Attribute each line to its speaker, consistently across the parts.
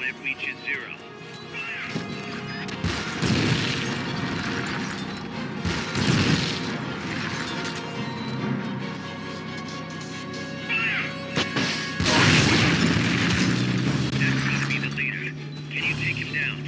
Speaker 1: it reaches zero. That's gotta be the leader. Can you take him down?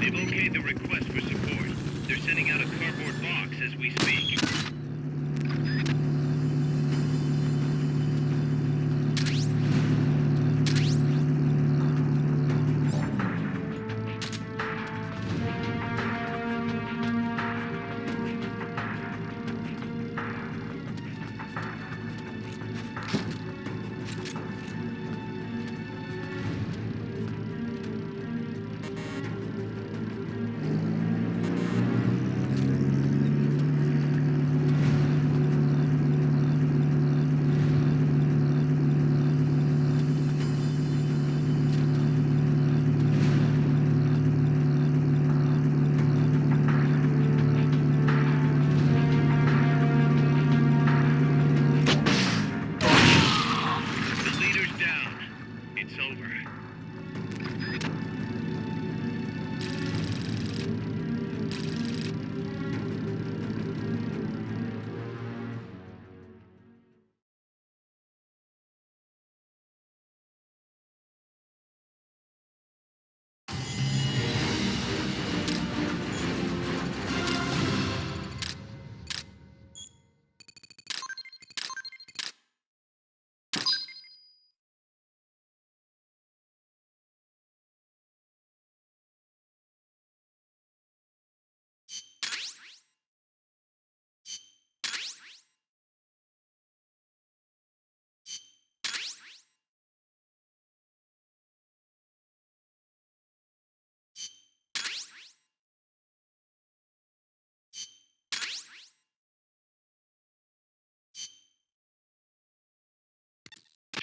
Speaker 1: They've okayed the request for support. They're sending out a cardboard box as we speak.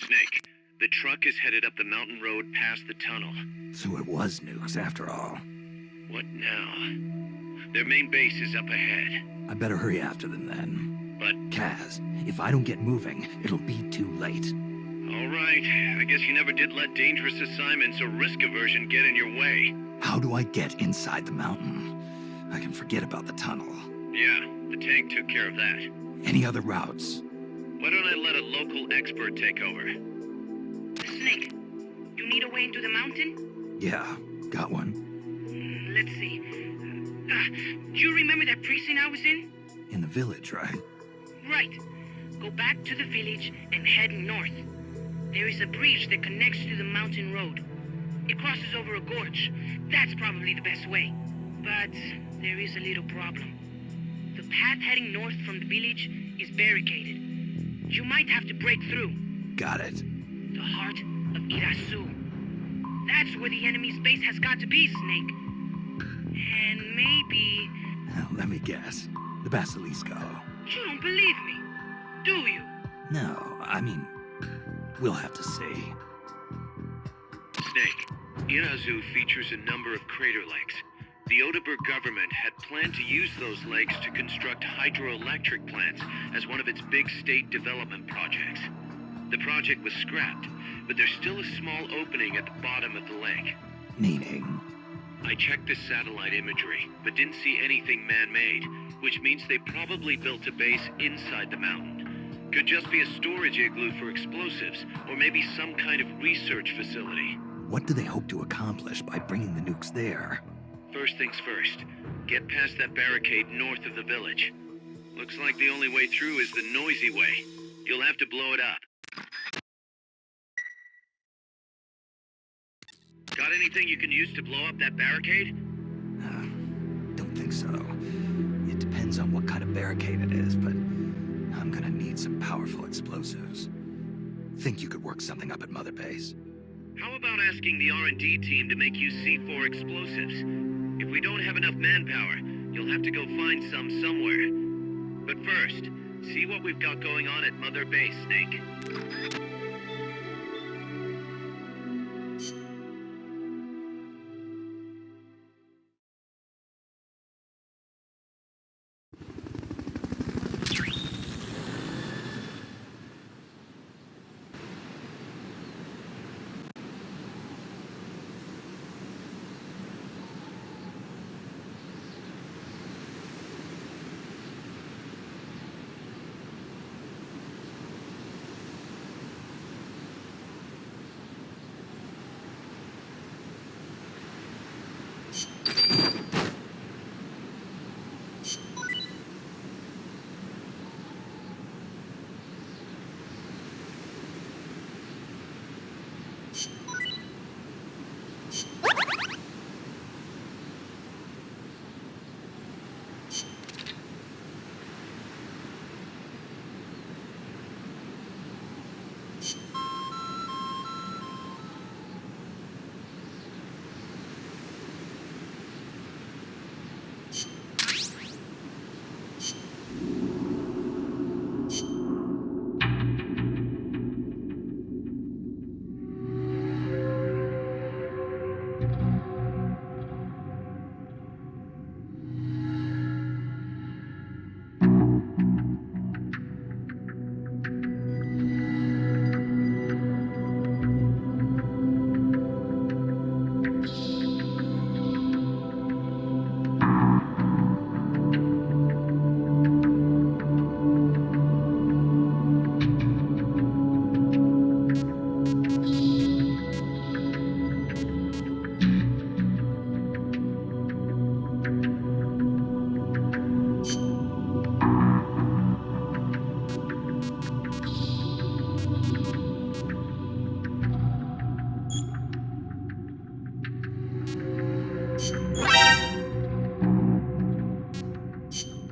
Speaker 1: Snake, the truck is headed up the mountain road past the tunnel.
Speaker 2: So it was nukes after all.
Speaker 1: What now? Their main base is up ahead.
Speaker 2: I better hurry after them then.
Speaker 1: But,
Speaker 2: Kaz, if I don't get moving, it'll be too late.
Speaker 1: all right, I guess you never did let dangerous assignments or risk aversion get in your way.
Speaker 2: How do I get inside the mountain? I can forget about the tunnel.
Speaker 1: Yeah, the tank took care of that.
Speaker 2: Any other routes?
Speaker 1: Why don't I let a local expert take over?
Speaker 3: Snake, you need a way into the mountain?
Speaker 2: Yeah, got one.
Speaker 3: Let's see. Do you remember that precinct I was in?
Speaker 2: In the village, right?
Speaker 3: Right. Go back to the village and head north. There is a bridge that connects to the mountain road. It crosses over a gorge. That's probably the best way. But there is a little problem. The path heading north from the village is barricaded. You might have to break through.
Speaker 2: Got it.
Speaker 3: The heart of Irasu. That's where the enemy's base has got to be, Snake. And maybe...
Speaker 2: Let me guess. The Basilisco.
Speaker 3: You don't believe me, do you?
Speaker 2: No, I mean, we'll have to see.
Speaker 1: Snake, Irazu features a number of crater lakes. The Odeberg government had planned to use those lakes to construct hydroelectric plants as one of its big state development projects. The project was scrapped, but there's still a small opening at the bottom of the lake.
Speaker 2: Meaning?
Speaker 1: I checked the satellite imagery, but didn't see anything man-made, which means they probably built a base inside the mountain. Could just be a storage igloo for explosives, or maybe some kind of research facility.
Speaker 2: What do they hope to accomplish by bringing the nukes there?
Speaker 1: First things first, get past that barricade north of the village. Looks like the only way through is the noisy way. You'll have to blow it up. Got anything you can use to blow up that barricade?
Speaker 2: Don't think so. It depends on what kind of barricade it is, but I'm gonna need some powerful explosives. Think you could work something up at Mother Base?
Speaker 1: How about asking the R&D team to make you C4 explosives? If we don't have enough manpower, you'll have to go find some somewhere. But first, see what we've got going on at Mother Base, Snake.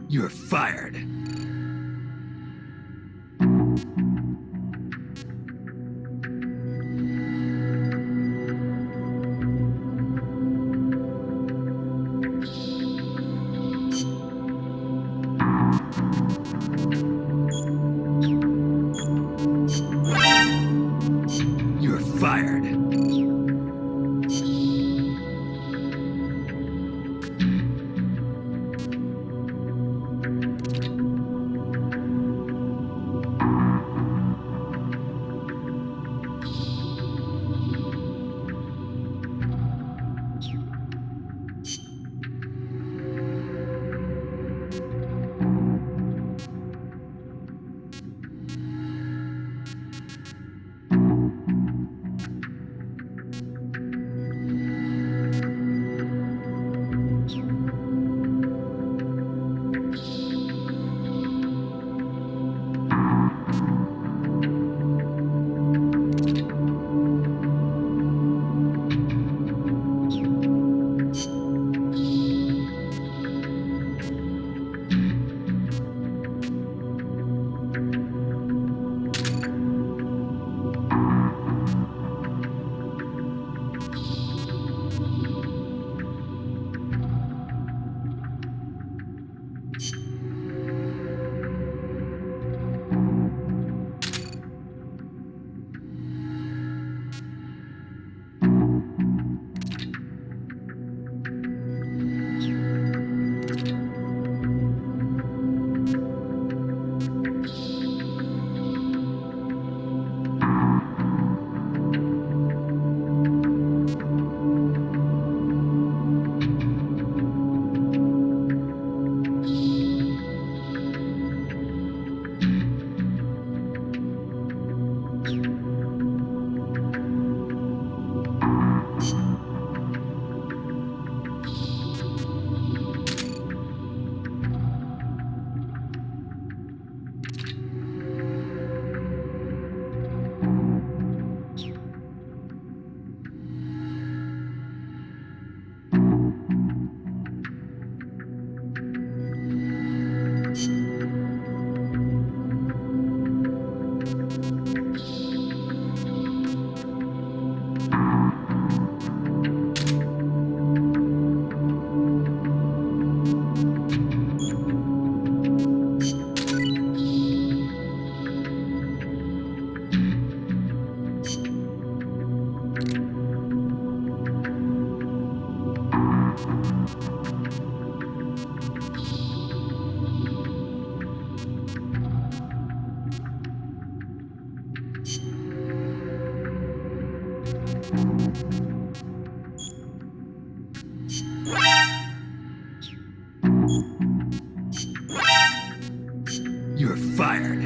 Speaker 2: You're fired. fired. You're fired.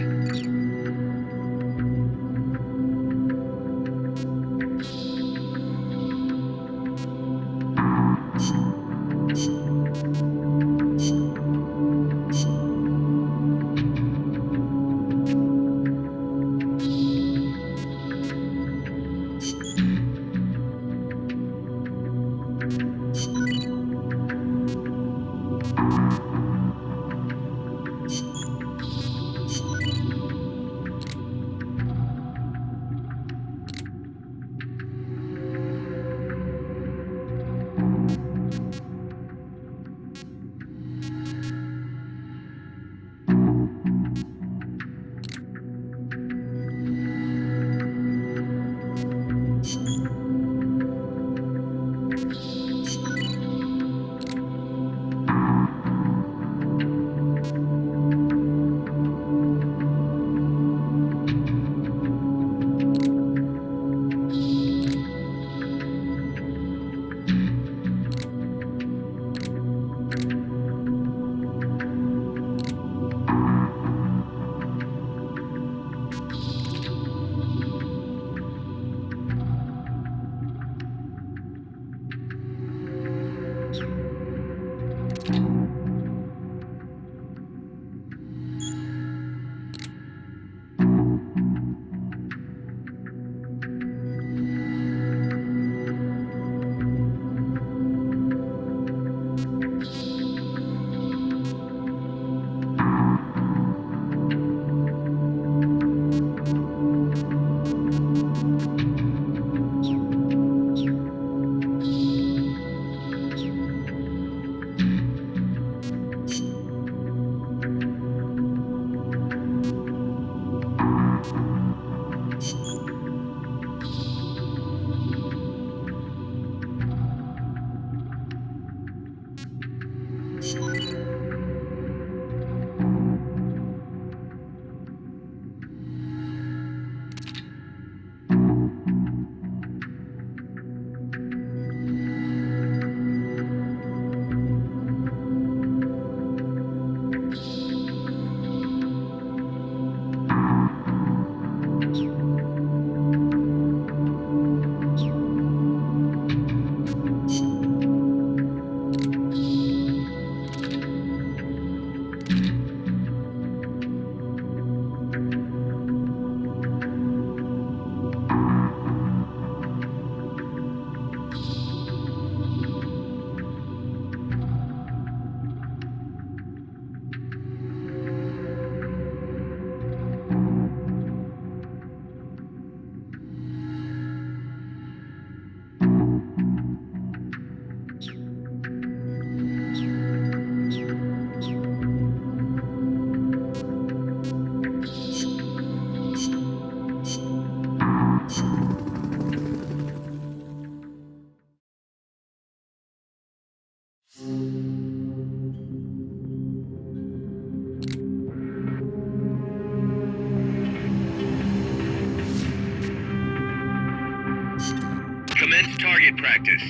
Speaker 1: target practice.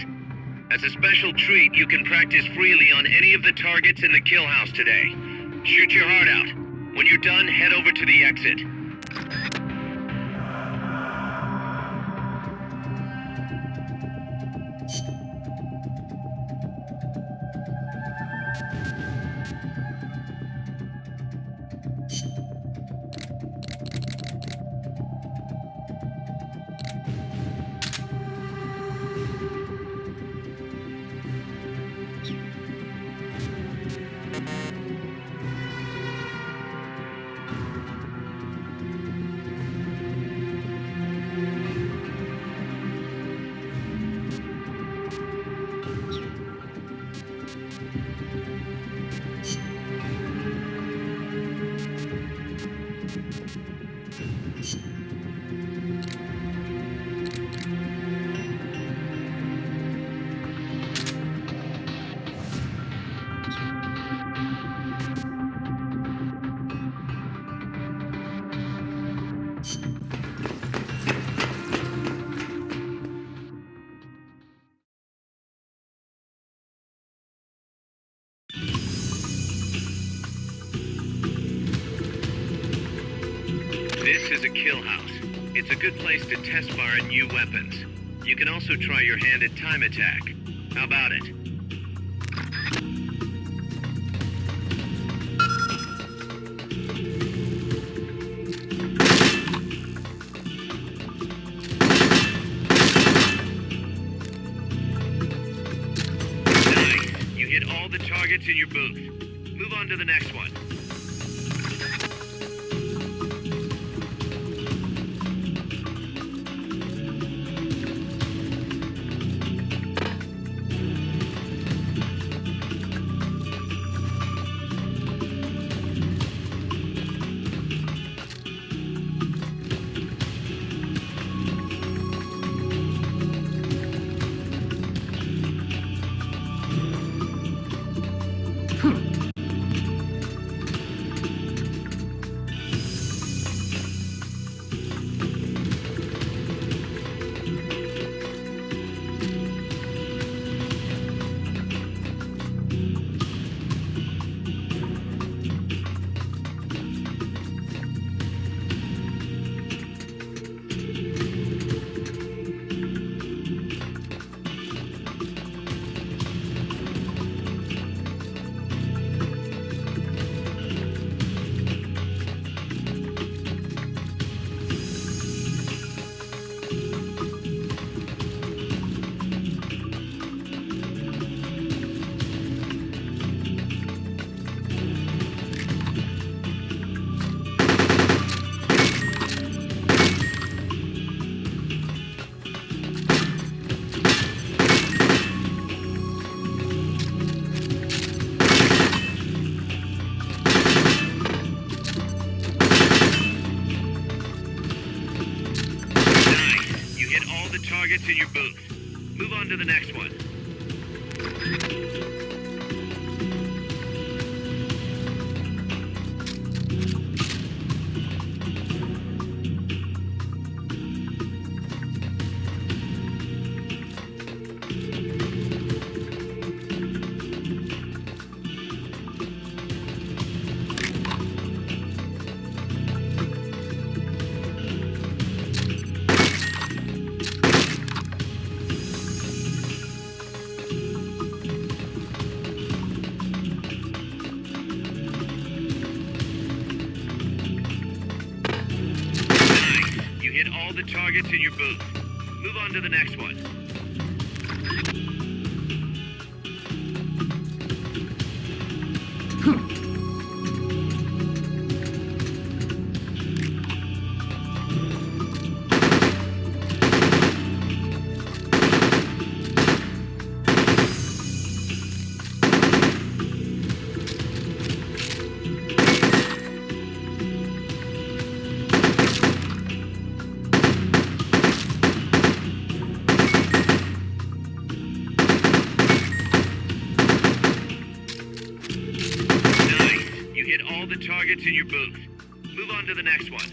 Speaker 1: As a special treat, you can practice freely on any of the targets in the kill house today. Shoot your heart out. When you're done, head over to the exit. This is a kill house. It's a good place to test fire new weapons. You can also try your hand at time attack. How about it? Nice. You hit all the targets in your booth. Move on to the next one. Targets in your booth. Move on to the next one. Hit all the targets in your booth. Move on to the next one. All the targets in your booth. Move on to the next one.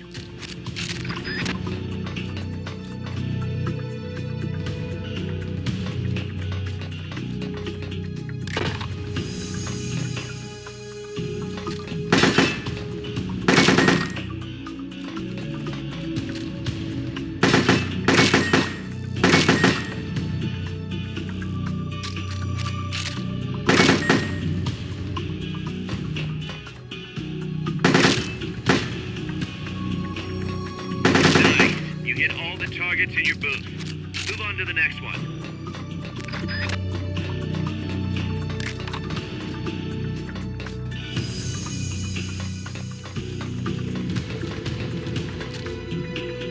Speaker 1: Move on to the next one.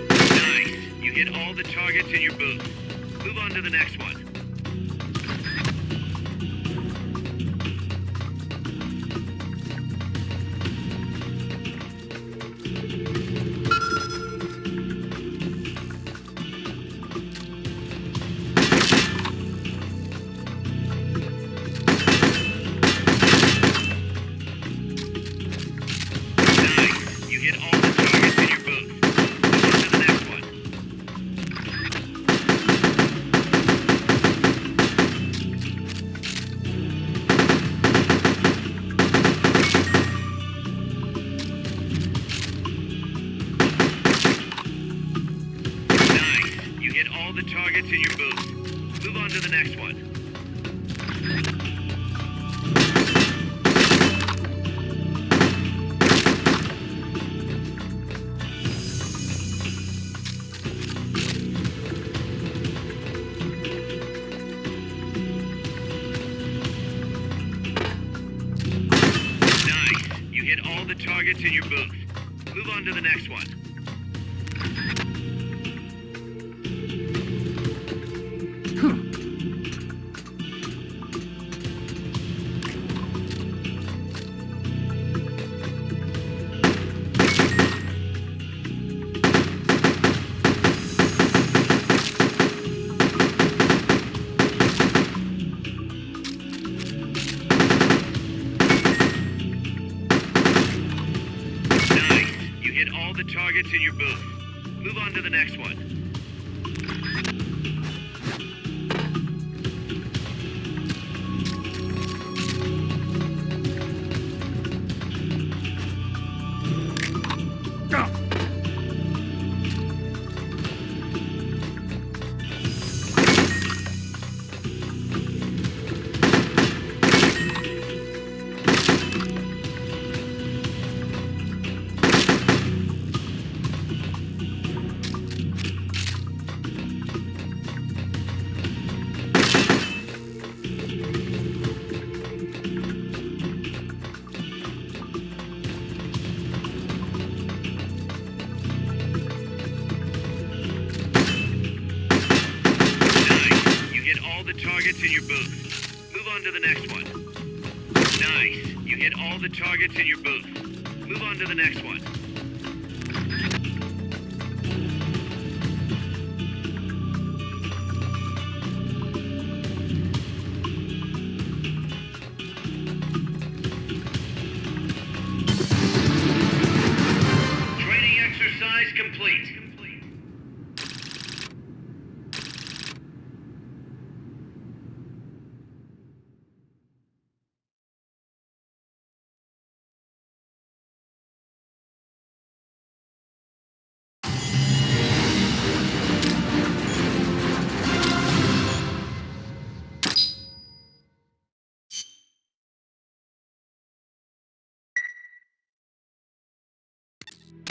Speaker 1: Nice. You hit all the targets in your booth. Move on to the next one. Targets in your booth. Move on to the next one. Nice. You hit all the targets in your booth. Move on to the next one. Targets in your booth. Move on to the next one. Targets in your booth. Move on to the next one. Nice. You hit all the targets in your booth. Move on to the next one. Training exercise complete.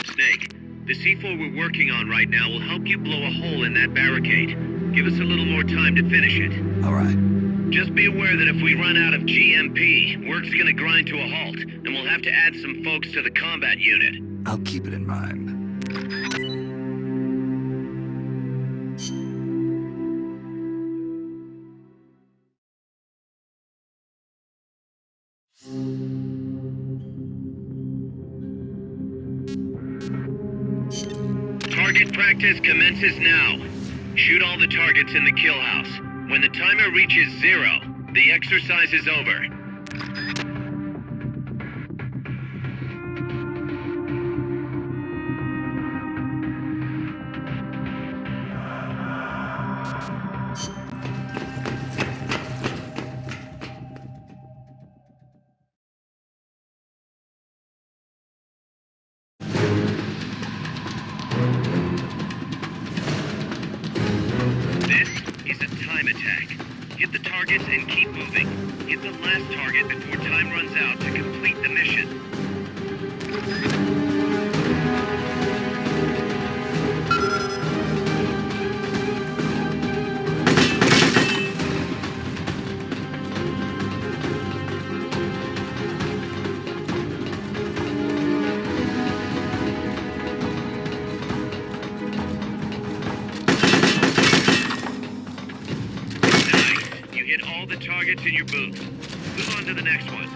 Speaker 1: Snake, the C4 we're working on right now will help you blow a hole in that barricade. Give us a little more time to finish it.
Speaker 2: All right.
Speaker 1: Just be aware that if we run out of GMP, work's gonna grind to a halt, and we'll have to add some folks to the combat unit.
Speaker 2: I'll keep it in mind.
Speaker 1: Target practice commences now. Shoot all the targets in the kill house. When the timer reaches 0, the exercise is over. Attack. Hit the targets and keep moving. Hit the last target before time runs out to complete the mission. hit all the targets in your booth. Move on to the next one.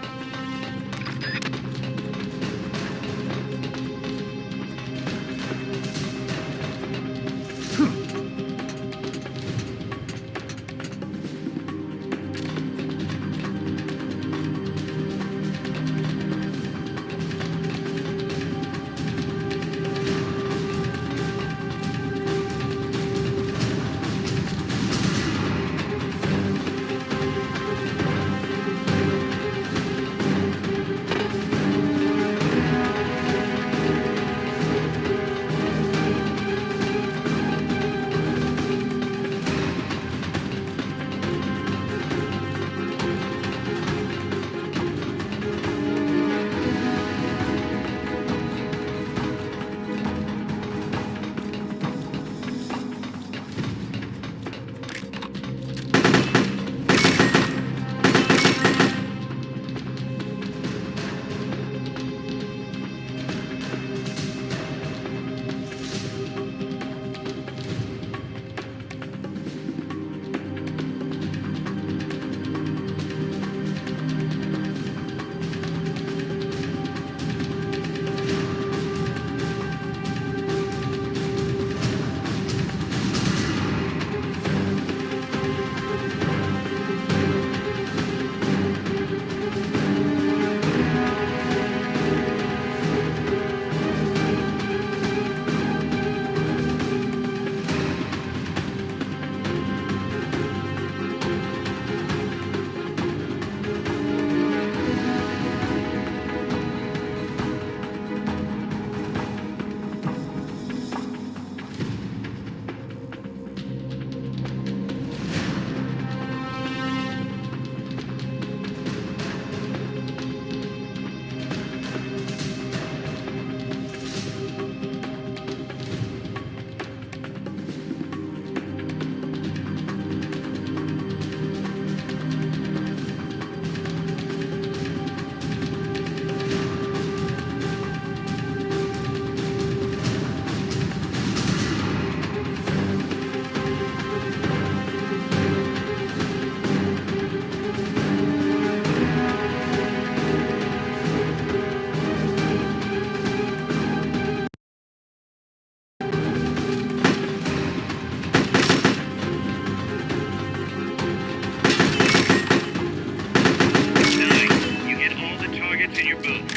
Speaker 1: Targets in your booth.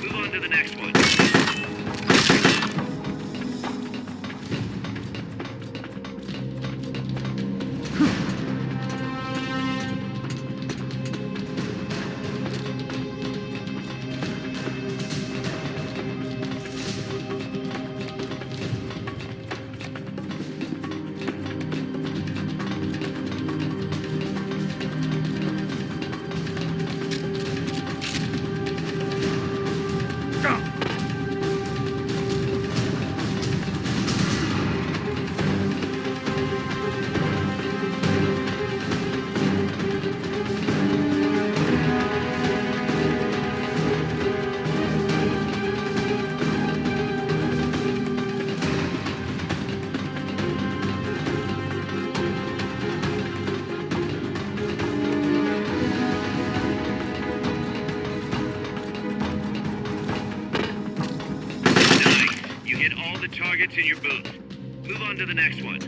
Speaker 1: Move on to the next one. Nice. You hit all the targets in your booth. Move on to the next one.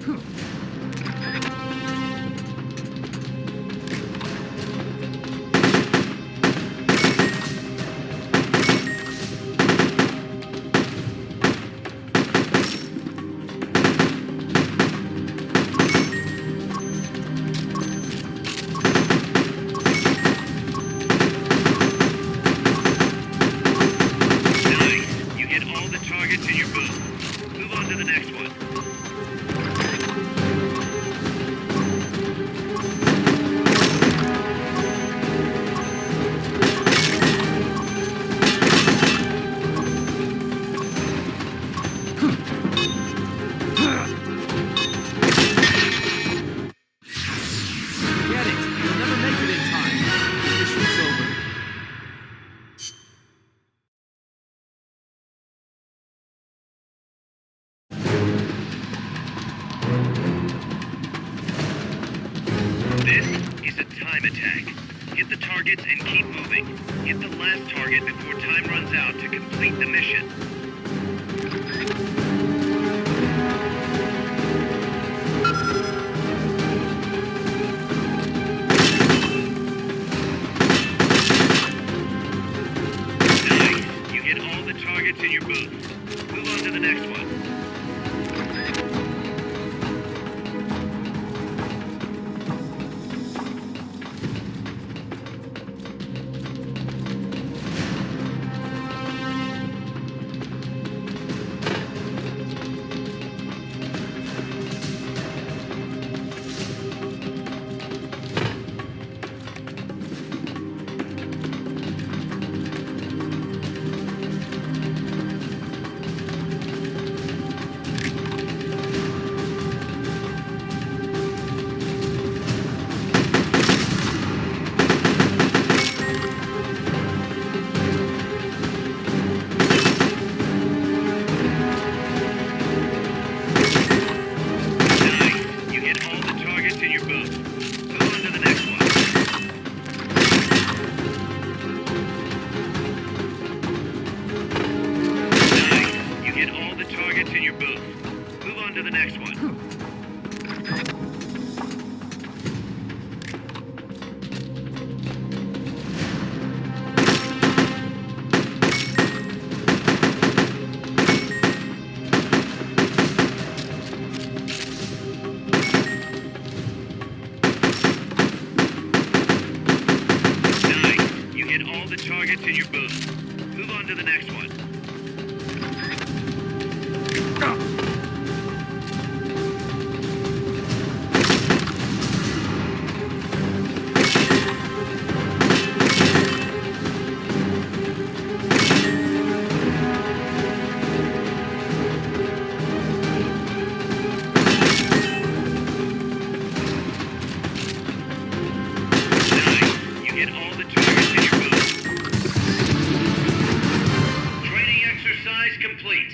Speaker 1: This is a time attack. Hit the targets and keep moving. Hit the last target before time runs out to complete the mission. Nice. You hit all the targets in your booth. Move on to the next one. Targets in your booth. Move on to the next one. Nice. You hit all the targets in your booth. Training exercise complete.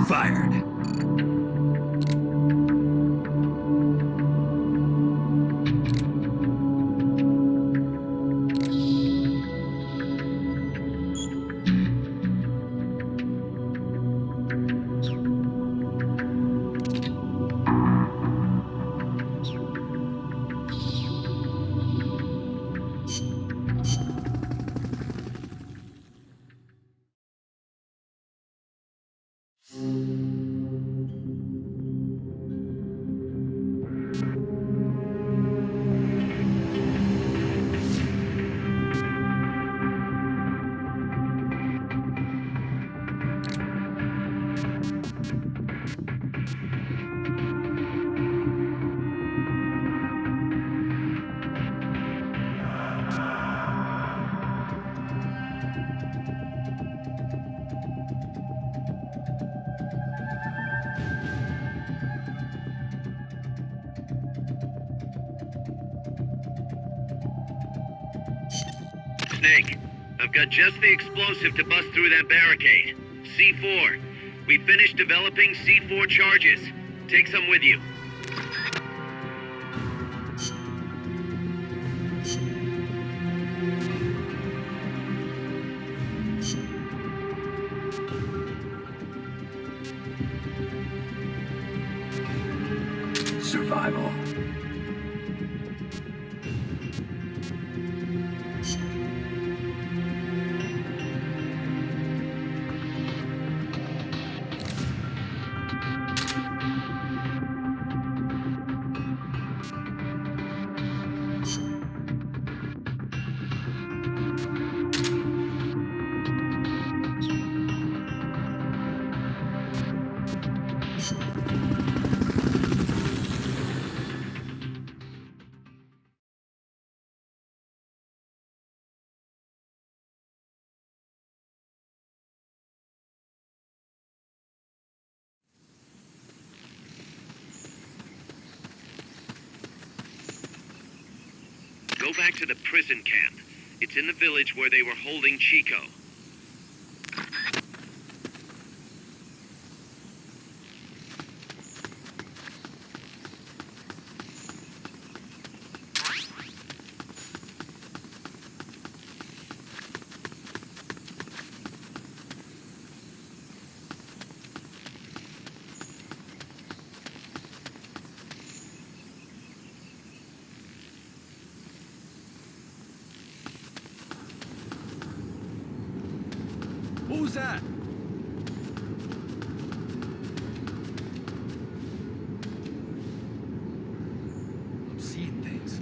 Speaker 2: Fired.
Speaker 1: Snake. I've got just the explosive to bust through that barricade. C4. We finished developing C4 charges. Take some with you.
Speaker 2: Survival.
Speaker 1: Go back to the prison camp. It's in the village where they were holding Chico.
Speaker 2: What was that? I'm seeing things.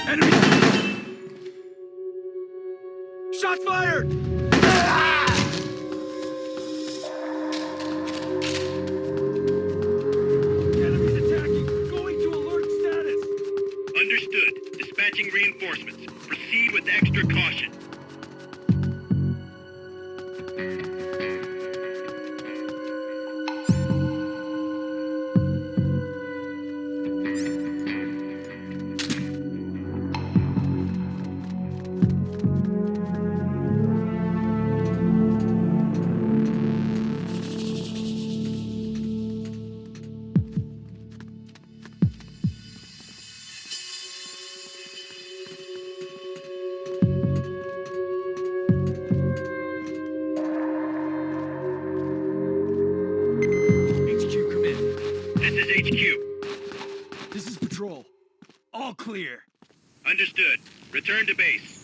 Speaker 2: Enemy! Shots fired! Enemies attacking! Going to alert status!
Speaker 1: Understood. Dispatching reinforcements. Proceed with extra caution.
Speaker 2: HQ, come in.
Speaker 1: This is HQ.
Speaker 2: This is patrol. All clear.
Speaker 1: Understood. Return to base.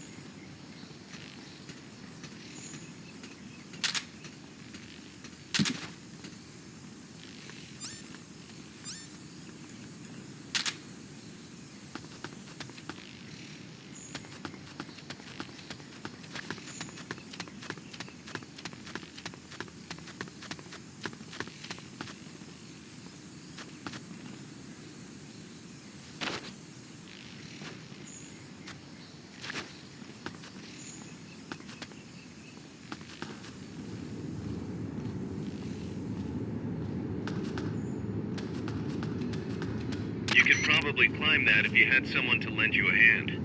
Speaker 1: You could probably climb that if you had someone to lend you a hand.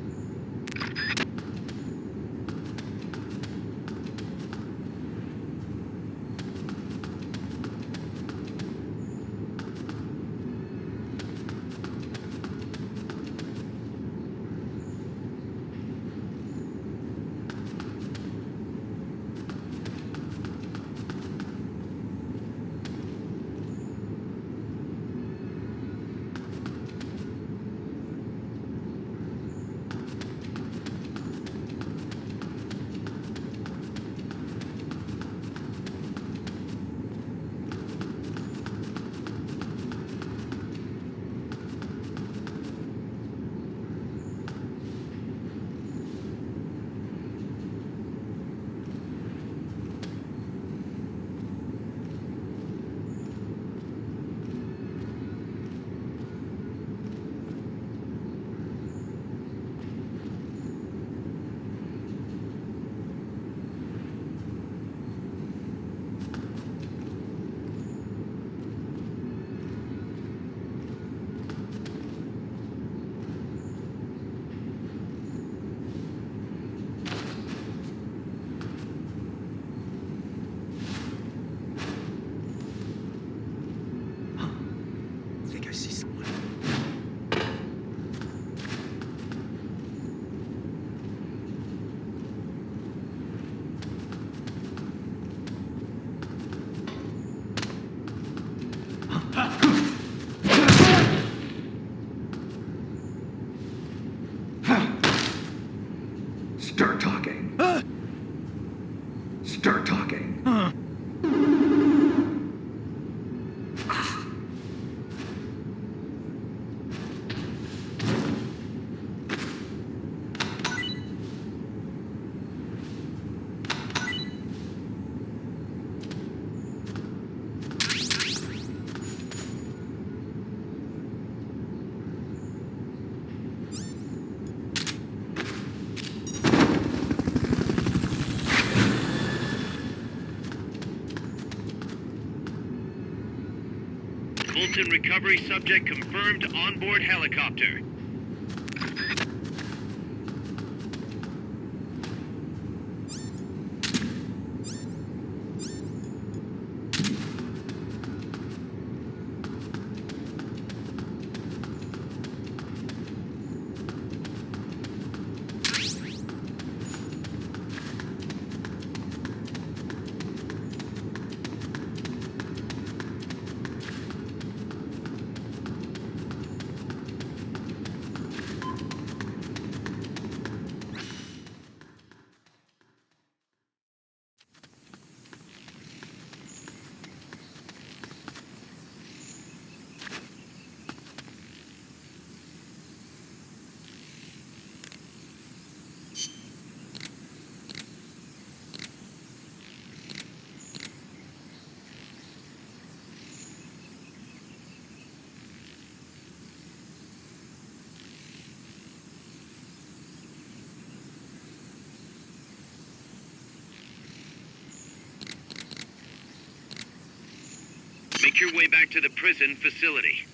Speaker 2: Start talking. Start talking.
Speaker 1: Fulton recovery subject confirmed onboard helicopter. Make your way back to the prison facility.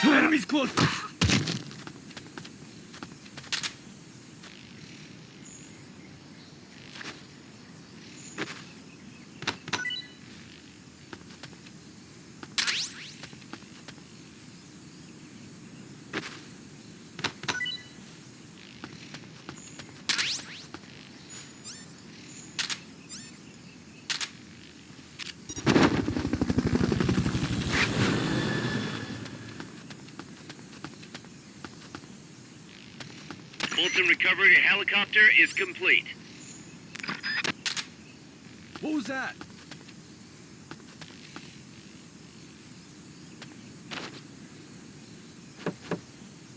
Speaker 4: Enemies close!
Speaker 1: Fulton recovery helicopter is complete.
Speaker 2: What was that?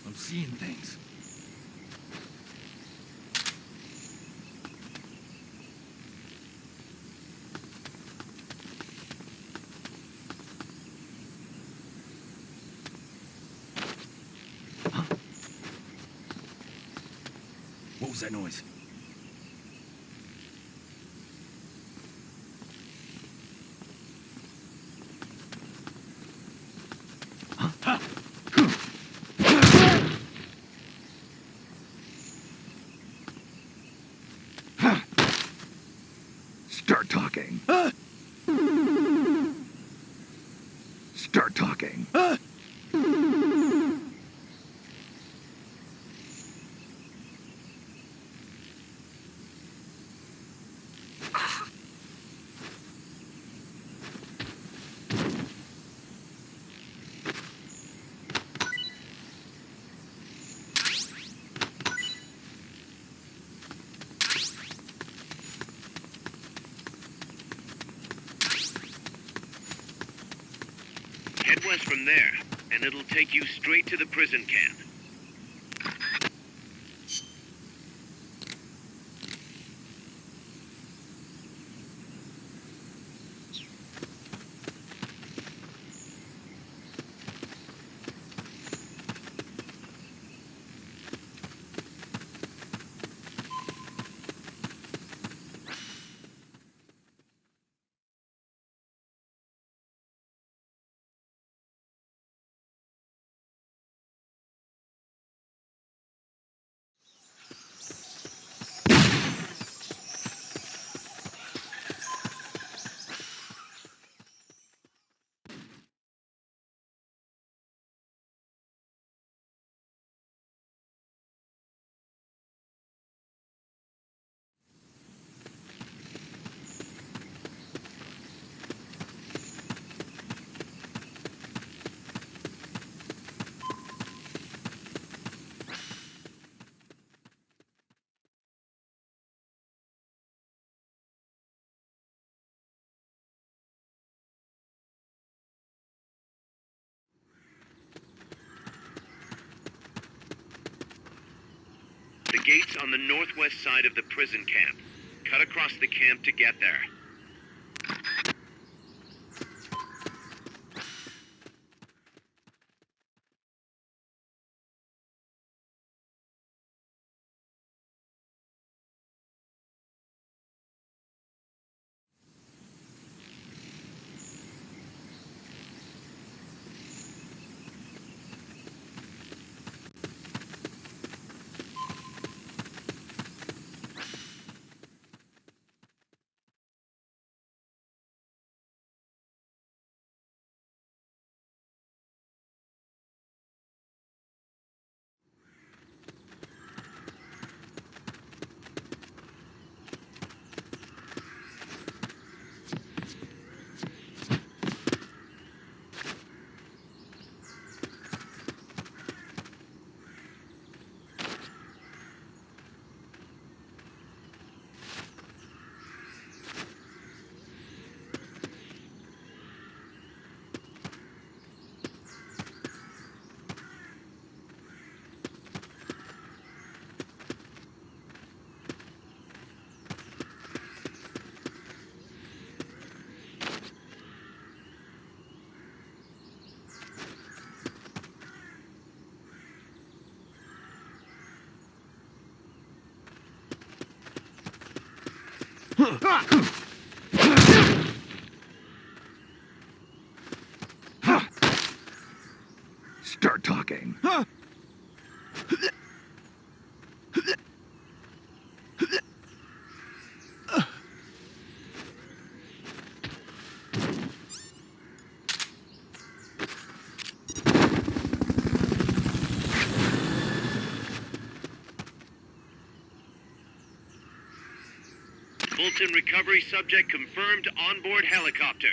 Speaker 2: I'm seeing things. Huh? What was that noise? Huh? Start talking. Start talking.
Speaker 1: Head west from there, and it'll take you straight to the prison camp. The gate's on the northwest side of the prison camp. Cut across the camp to get there.
Speaker 2: Start talking.
Speaker 1: Fulton recovery subject confirmed onboard helicopter.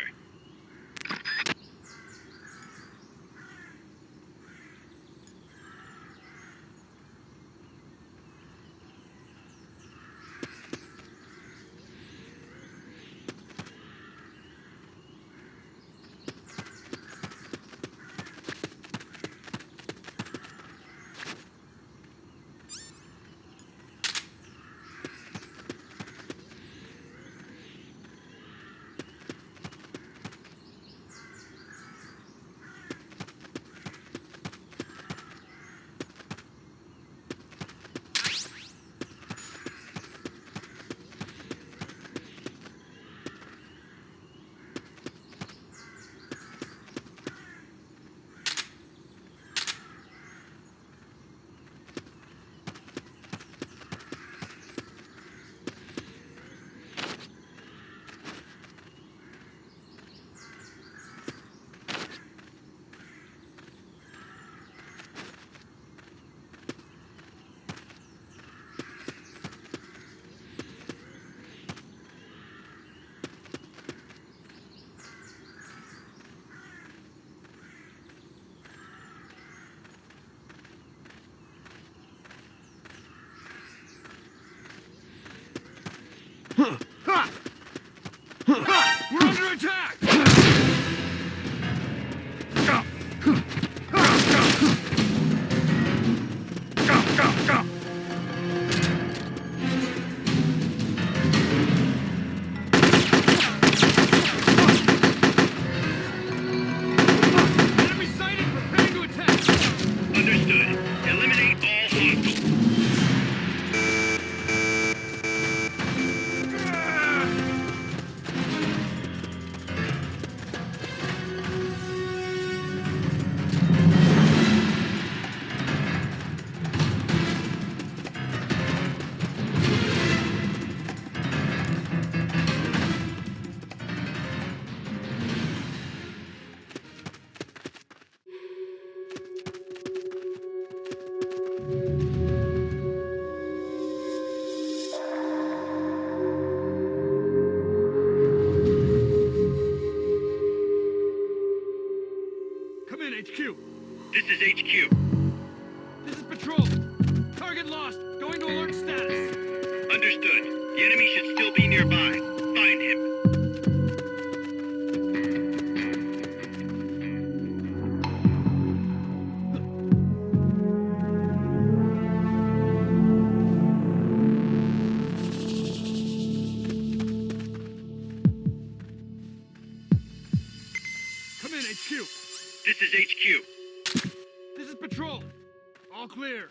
Speaker 4: Ha! Ha! We're under attack! Enemy sighted! Preparing to attack!
Speaker 1: Understood. Eliminate all hostiles.
Speaker 4: Come in, HQ.
Speaker 1: This is HQ.
Speaker 4: This is patrol. Target lost. Going to alert status.
Speaker 1: Understood. The enemy should still be nearby. Find him.
Speaker 4: Come in, HQ.
Speaker 1: This is HQ.
Speaker 4: This is patrol. All clear.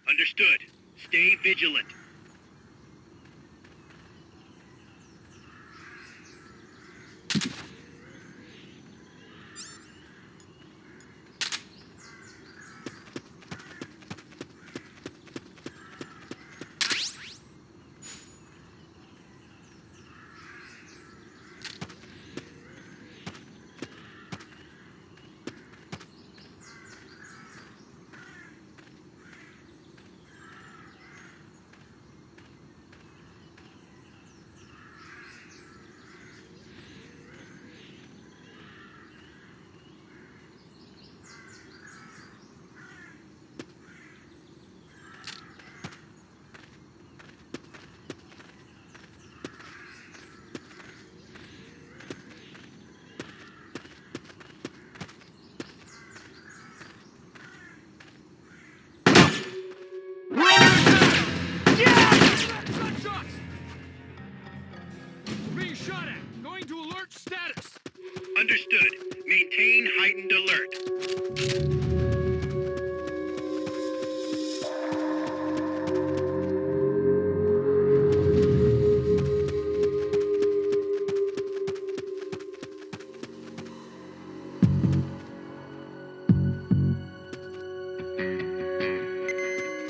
Speaker 1: Understood. Stay vigilant.
Speaker 4: Gunshots! We're being shot at. Going to alert status.
Speaker 1: Understood. Maintain heightened alert.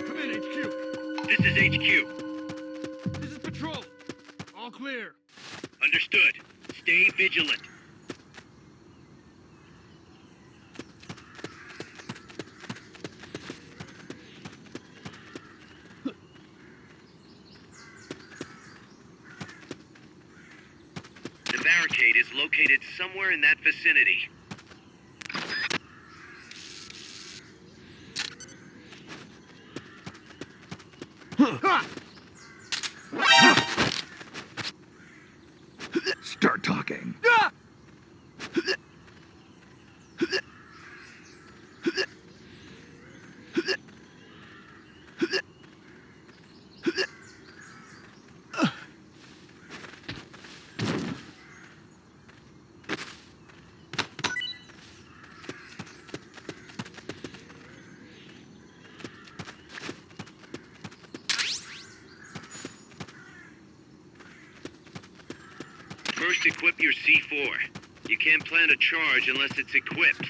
Speaker 4: Come in, HQ.
Speaker 1: This is HQ.
Speaker 4: This is patrol. All clear.
Speaker 1: Understood. Stay vigilant. The barricade is located somewhere in that vicinity.
Speaker 2: Start talking.
Speaker 1: First, equip your C4. You can't plant a charge unless it's equipped.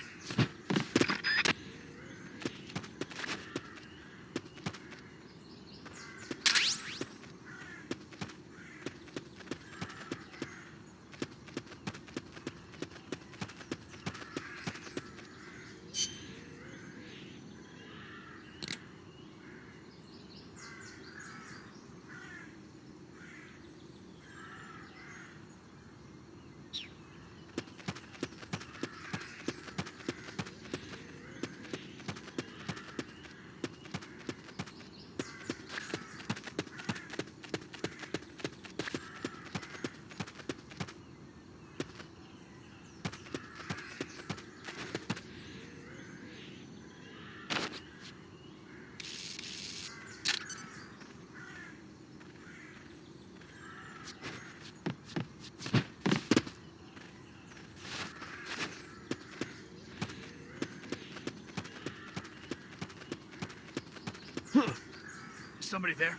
Speaker 4: somebody there?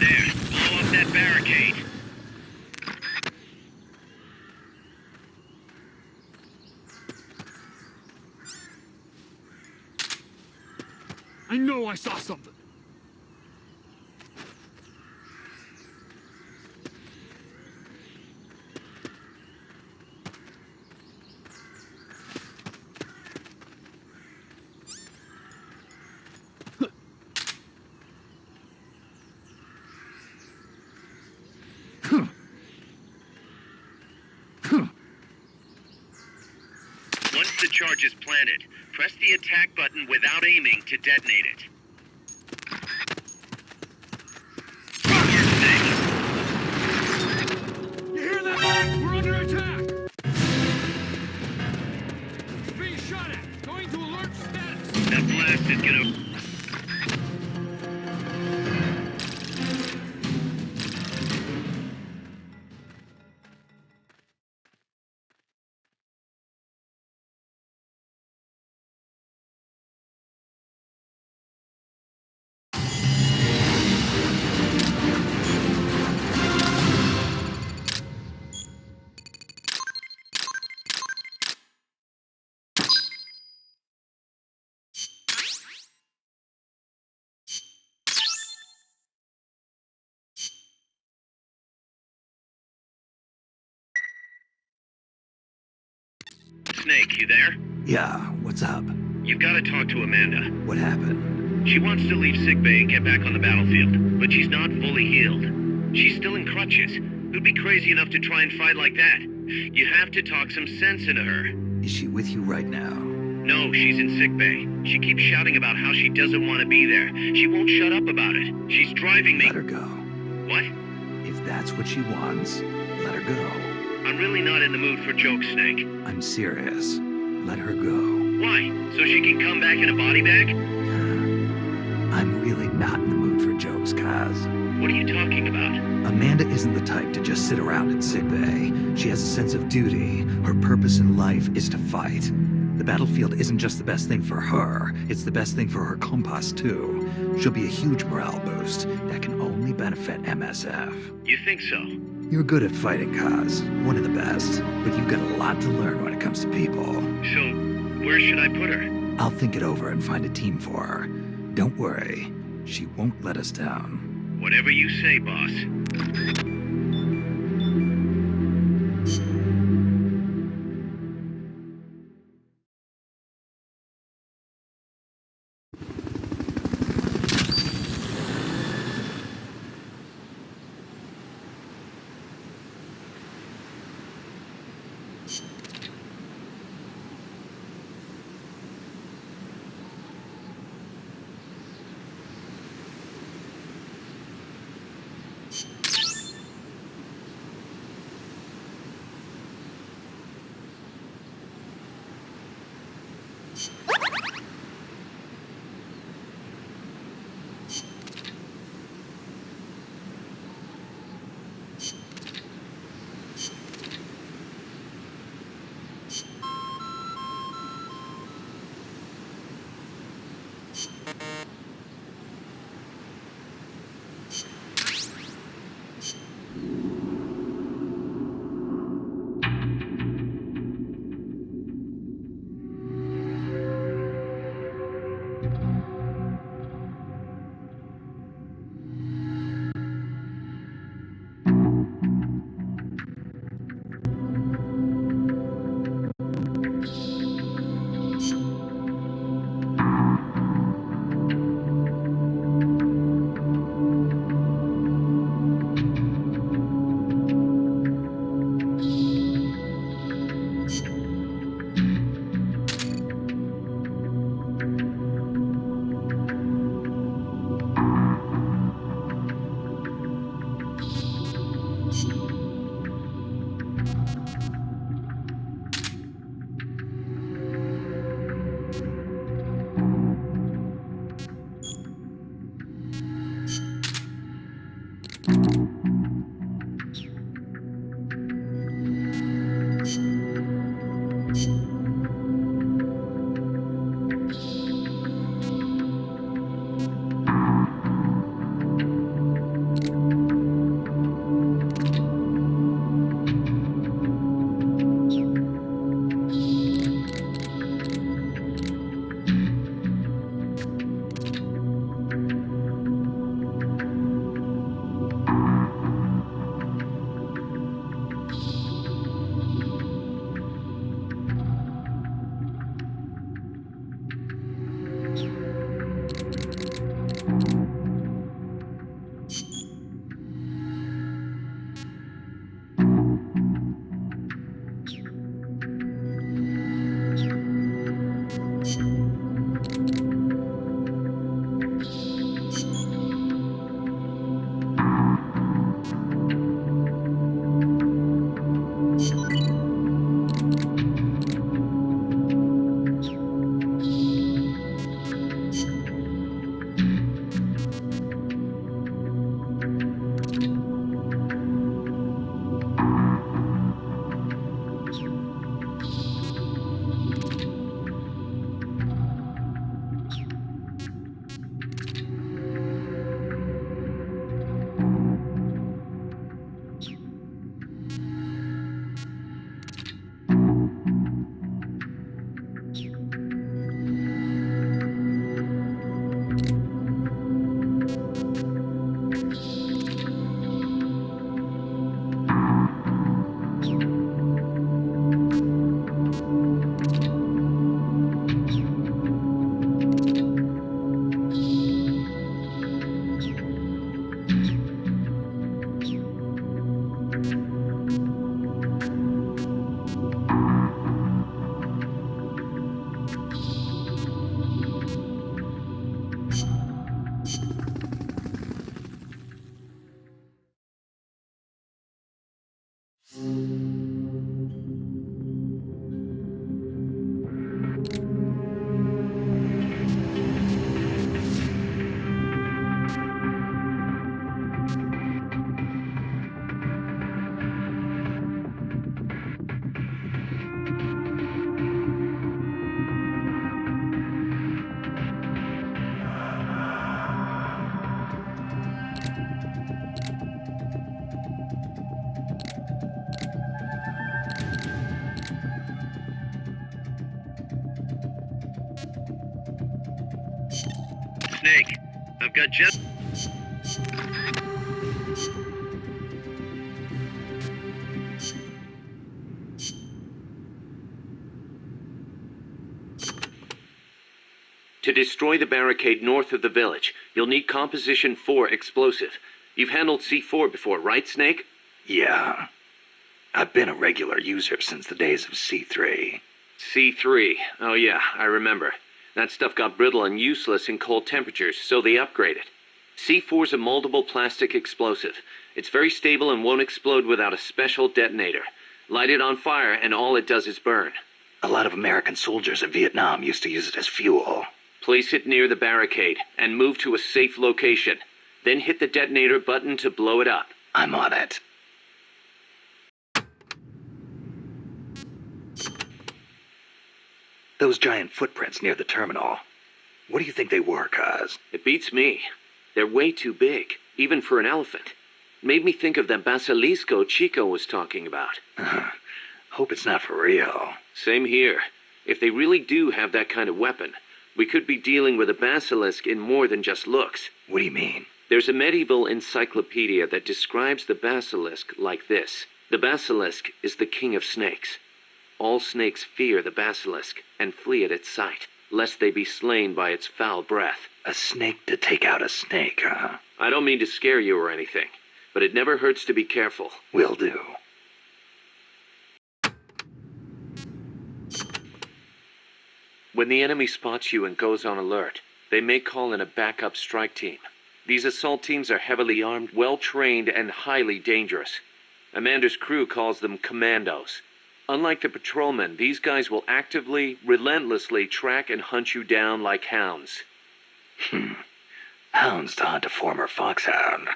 Speaker 1: There, blow up that barricade.
Speaker 4: I know I saw something.
Speaker 1: Once the charge is planted, press the attack button without aiming to detonate it.
Speaker 4: You hear that, Mike? We're under attack! Being shot at! Going to alert status!
Speaker 1: That blast is gonna... Snake, you there?
Speaker 2: Yeah, what's up?
Speaker 1: You've got to talk to Amanda.
Speaker 2: What happened?
Speaker 1: She wants to leave sickbay and get back on the battlefield, but she's not fully healed. She's still in crutches. Who'd be crazy enough to try and fight like that? You have to talk some sense into her.
Speaker 2: Is she with you right now?
Speaker 1: No, she's in sickbay. She keeps shouting about how she doesn't want to be there. She won't shut up about it. She's driving me...
Speaker 2: Let her go.
Speaker 1: What?
Speaker 2: If that's what she wants, let her go.
Speaker 1: I'm really not in the mood for jokes, Snake.
Speaker 2: I'm serious. Let her go.
Speaker 1: Why? So she can come back in a body bag?
Speaker 2: I'm really not in the mood for jokes, Kaz.
Speaker 1: What are you talking about?
Speaker 2: Amanda isn't the type to just sit around in sickbay. She has a sense of duty. Her purpose in life is to fight. The battlefield isn't just the best thing for her, it's the best thing for her compas too. She'll be a huge morale boost that can only benefit MSF.
Speaker 1: You think so?
Speaker 2: You're good at fighting, Kaz. One of the best. But you've got a lot to learn when it comes to people.
Speaker 1: So, where should I put her?
Speaker 2: I'll think it over and find a team for her. Don't worry. She won't let us down.
Speaker 1: Whatever you say, boss. Snake, I've got just... To destroy the barricade north of the village, you'll need Composition 4 explosive. You've handled C4 before, right, Snake?
Speaker 2: Yeah. I've been a regular user since the days of C3.
Speaker 1: C3. Oh yeah, I remember. That stuff got brittle and useless in cold temperatures, so they upgraded. C4's a moldable plastic explosive. It's very stable and won't explode without a special detonator. Light it on fire and all it does is burn.
Speaker 2: A lot of American soldiers in Vietnam used to use it as fuel.
Speaker 1: Place it near the barricade and move to a safe location. Then hit the detonator button to blow it up.
Speaker 2: I'm on it. Those giant footprints near the terminal. What do you think they were, Kaz?
Speaker 1: It beats me. They're way too big, even for an elephant. Made me think of that basilisco Chico was talking about.
Speaker 2: Hope it's not for real.
Speaker 1: Same here. If they really do have that kind of weapon, we could be dealing with a basilisk in more than just looks.
Speaker 2: What do you mean?
Speaker 1: There's a medieval encyclopedia that describes the basilisk like this. The basilisk is the king of snakes. All snakes fear the basilisk and flee at its sight, lest they be slain by its foul breath.
Speaker 2: A snake to take out a snake, huh?
Speaker 1: I don't mean to scare you or anything, but it never hurts to be careful.
Speaker 2: Will do.
Speaker 1: When the enemy spots you and goes on alert, they may call in a backup strike team. These assault teams are heavily armed, well-trained, and highly dangerous. Amanda's crew calls them commandos. Unlike the patrolmen, these guys will actively, relentlessly track and hunt you down like hounds.
Speaker 2: Hounds to hunt a former foxhound.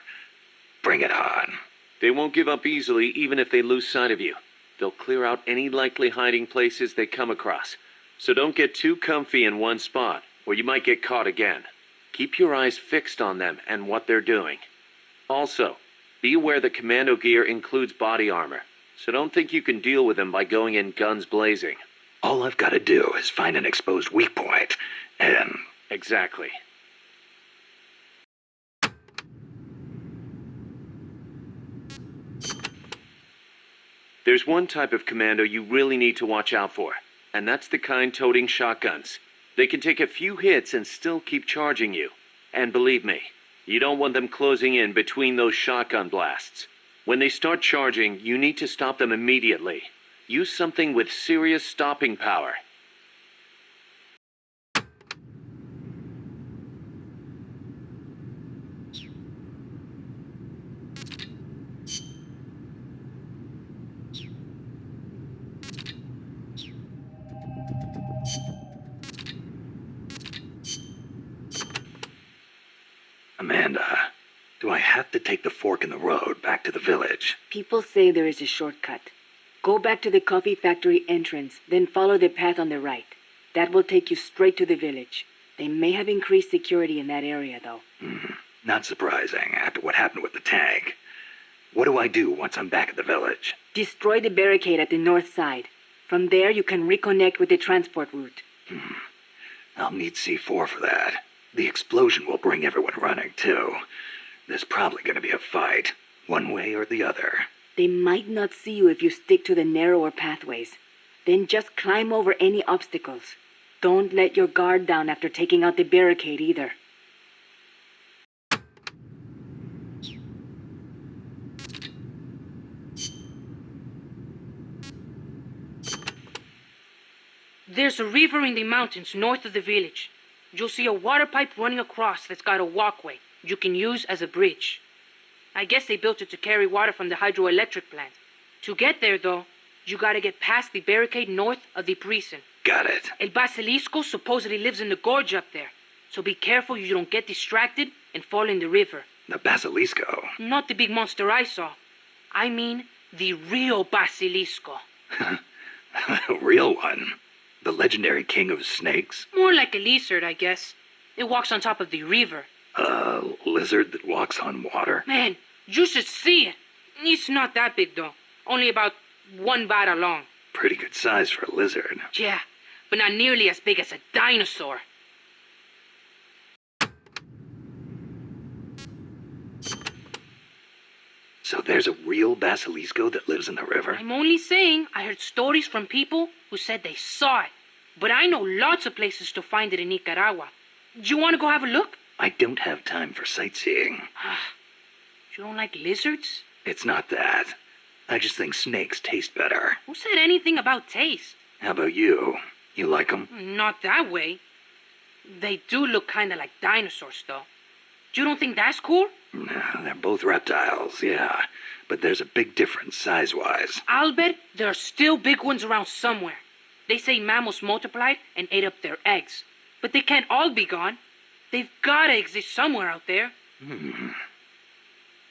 Speaker 2: Bring it on.
Speaker 1: They won't give up easily even if they lose sight of you. They'll clear out any likely hiding places they come across. So don't get too comfy in one spot, or you might get caught again. Keep your eyes fixed on them and what they're doing. Also, be aware that commando gear includes body armor, so don't think you can deal with them by going in guns blazing.
Speaker 2: All I've got to do is find an exposed weak point, and...
Speaker 1: Exactly. There's one type of commando you really need to watch out for, and that's the kind toting shotguns. They can take a few hits and still keep charging you. And believe me, you don't want them closing in between those shotgun blasts. When they start charging, you need to stop them immediately. Use something with serious stopping power.
Speaker 2: Amanda, do I have to take the fork in the road back to the village?
Speaker 3: People say there is a shortcut. Go back to the coffee factory entrance, then follow the path on the right. That will take you straight to the village. They may have increased security in that area, though.
Speaker 2: Not surprising after what happened with the tank. What do I do once I'm back at the village?
Speaker 3: Destroy the barricade at the north side. From there, you can reconnect with the transport route.
Speaker 2: I'll need C4 for that. The explosion will bring everyone running, too. There's probably going to be a fight, one way or the other.
Speaker 3: They might not see you if you stick to the narrower pathways. Then just climb over any obstacles. Don't let your guard down after taking out the barricade either. There's a river in the mountains north of the village. You'll see a water pipe running across that's got a walkway you can use as a bridge. I guess they built it to carry water from the hydroelectric plant. To get there, though, you gotta get past the barricade north of the prison.
Speaker 2: Got it.
Speaker 3: El Basilisco supposedly lives in the gorge up there, so be careful you don't get distracted and fall in the river.
Speaker 2: The Basilisco.
Speaker 3: Not the big monster I saw. I mean, the real Basilisco.
Speaker 2: A real one. The legendary king of snakes.
Speaker 3: More like a lizard, I guess. It walks on top of the river.
Speaker 2: A lizard that walks on water.
Speaker 3: Man, you should see it. It's not that big, though. Only about 1 bada long.
Speaker 2: Pretty good size for a lizard.
Speaker 3: Yeah, but not nearly as big as a dinosaur.
Speaker 2: So there's a real Basilisco that lives in the river?
Speaker 3: I'm only saying I heard stories from people who said they saw it. But I know lots of places to find it in Nicaragua. Do you want to go have a look?
Speaker 2: I don't have time for sightseeing.
Speaker 3: You don't like lizards?
Speaker 2: It's not that. I just think snakes taste better.
Speaker 3: Who said anything about taste?
Speaker 2: How about you? You like them?
Speaker 3: Not that way. They do look kind of like dinosaurs, though. You don't think that's cool?
Speaker 2: They're both reptiles, yeah. But there's a big difference size-wise.
Speaker 3: I'll bet there are still big ones around somewhere. They say mammals multiplied and ate up their eggs. But they can't all be gone. They've gotta exist somewhere out there.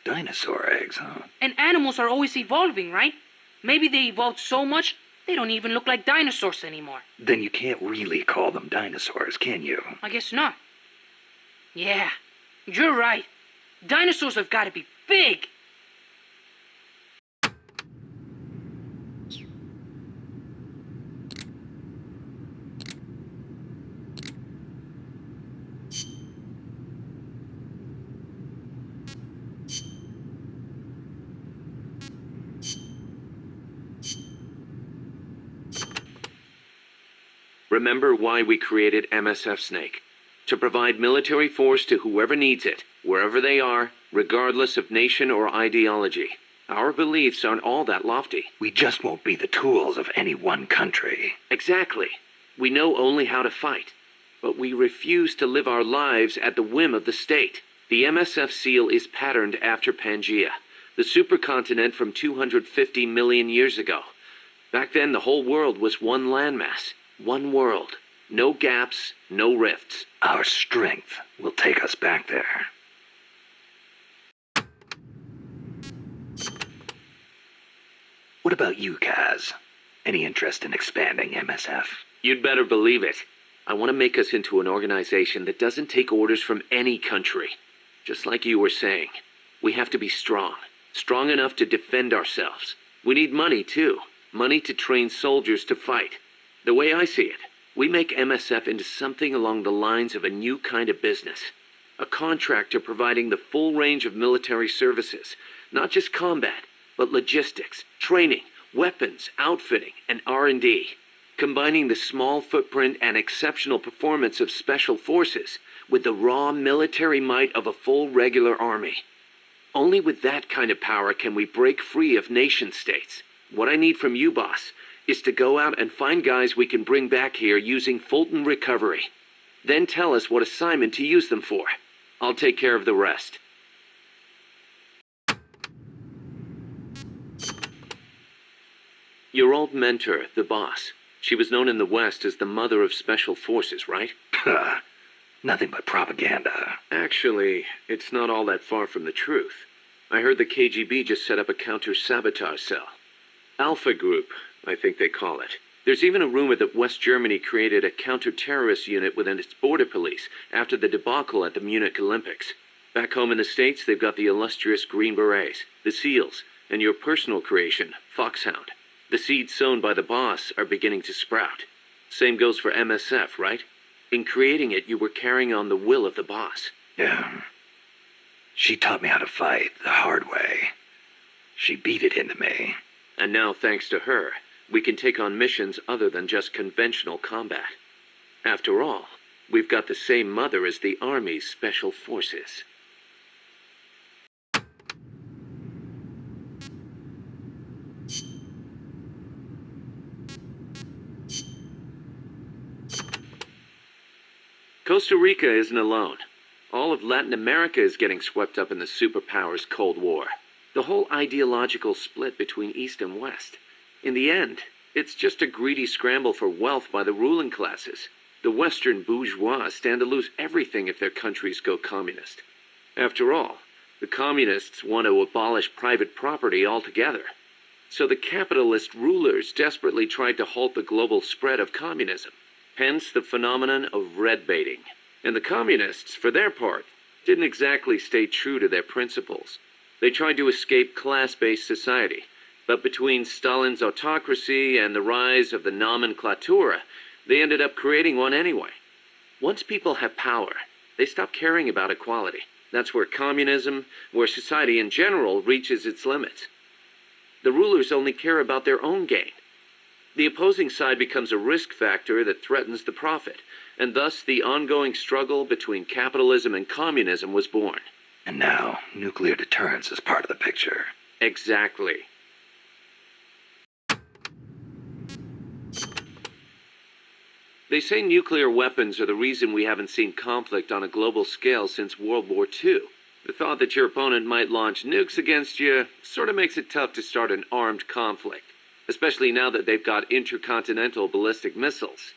Speaker 2: Dinosaur eggs, huh?
Speaker 3: And animals are always evolving, right? Maybe they evolved so much, they don't even look like dinosaurs anymore.
Speaker 2: Then you can't really call them dinosaurs, can you?
Speaker 3: I guess not. Yeah, you're right. Dinosaurs have gotta be big.
Speaker 1: Remember why we created MSF Snake. To provide military force to whoever needs it, wherever they are, regardless of nation or ideology. Our beliefs aren't all that lofty.
Speaker 2: We just won't be the tools of any one country.
Speaker 1: Exactly. We know only how to fight. But we refuse to live our lives at the whim of the state. The MSF seal is patterned after Pangaea, the supercontinent from 250 million years ago. Back then, the whole world was one landmass. One world. No gaps, no rifts.
Speaker 2: Our strength will take us back there. What about you, Kaz? Any interest in expanding MSF?
Speaker 1: You'd better believe it. I want to make us into an organization that doesn't take orders from any country. Just like you were saying, we have to be strong. Strong enough to defend ourselves. We need money, too. Money to train soldiers to fight. The way I see it, we make MSF into something along the lines of a new kind of business. A contractor providing the full range of military services, not just combat, but logistics, training, weapons, outfitting, and R&D. Combining the small footprint and exceptional performance of special forces with the raw military might of a full regular army. Only with that kind of power can we break free of nation-states. What I need from you, boss, is to go out and find guys we can bring back here using Fulton Recovery. Then tell us what assignment to use them for. I'll take care of the rest. Your old mentor, the boss. She was known in the West as the mother of special forces, right?
Speaker 2: Nothing but propaganda.
Speaker 1: Actually, it's not all that far from the truth. I heard the KGB just set up a counter-sabotage cell. Alpha Group, I think they call it. There's even a rumor that West Germany created a counter-terrorist unit within its border police after the debacle at the Munich Olympics. Back home in the States, they've got the illustrious Green Berets, the SEALs, and your personal creation, Foxhound. The seeds sown by the boss are beginning to sprout. Same goes for MSF, right? In creating it, you were carrying on the will of the boss.
Speaker 2: Yeah. She taught me how to fight the hard way. She beat it into me.
Speaker 1: And now, thanks to her, we can take on missions other than just conventional combat. After all, we've got the same mother as the Army's Special Forces. Costa Rica isn't alone. All of Latin America is getting swept up in the superpowers' Cold War. The whole ideological split between East and West. In the end, it's just a greedy scramble for wealth by the ruling classes. The Western bourgeois stand to lose everything if their countries go communist. After all, the communists want to abolish private property altogether. So the capitalist rulers desperately tried to halt the global spread of communism. Hence the phenomenon of red baiting. And the communists, for their part, didn't exactly stay true to their principles. They tried to escape class-based society. But between Stalin's autocracy and the rise of the nomenclatura, they ended up creating one anyway. Once people have power, they stop caring about equality. That's where communism, where society in general reaches its limits. The rulers only care about their own gain. The opposing side becomes a risk factor that threatens the profit, and thus the ongoing struggle between capitalism and communism was born.
Speaker 2: And now, nuclear deterrence is part of the picture.
Speaker 1: Exactly. They say nuclear weapons are the reason we haven't seen conflict on a global scale since World War II. The thought that your opponent might launch nukes against you sort of makes it tough to start an armed conflict, especially now that they've got intercontinental ballistic missiles.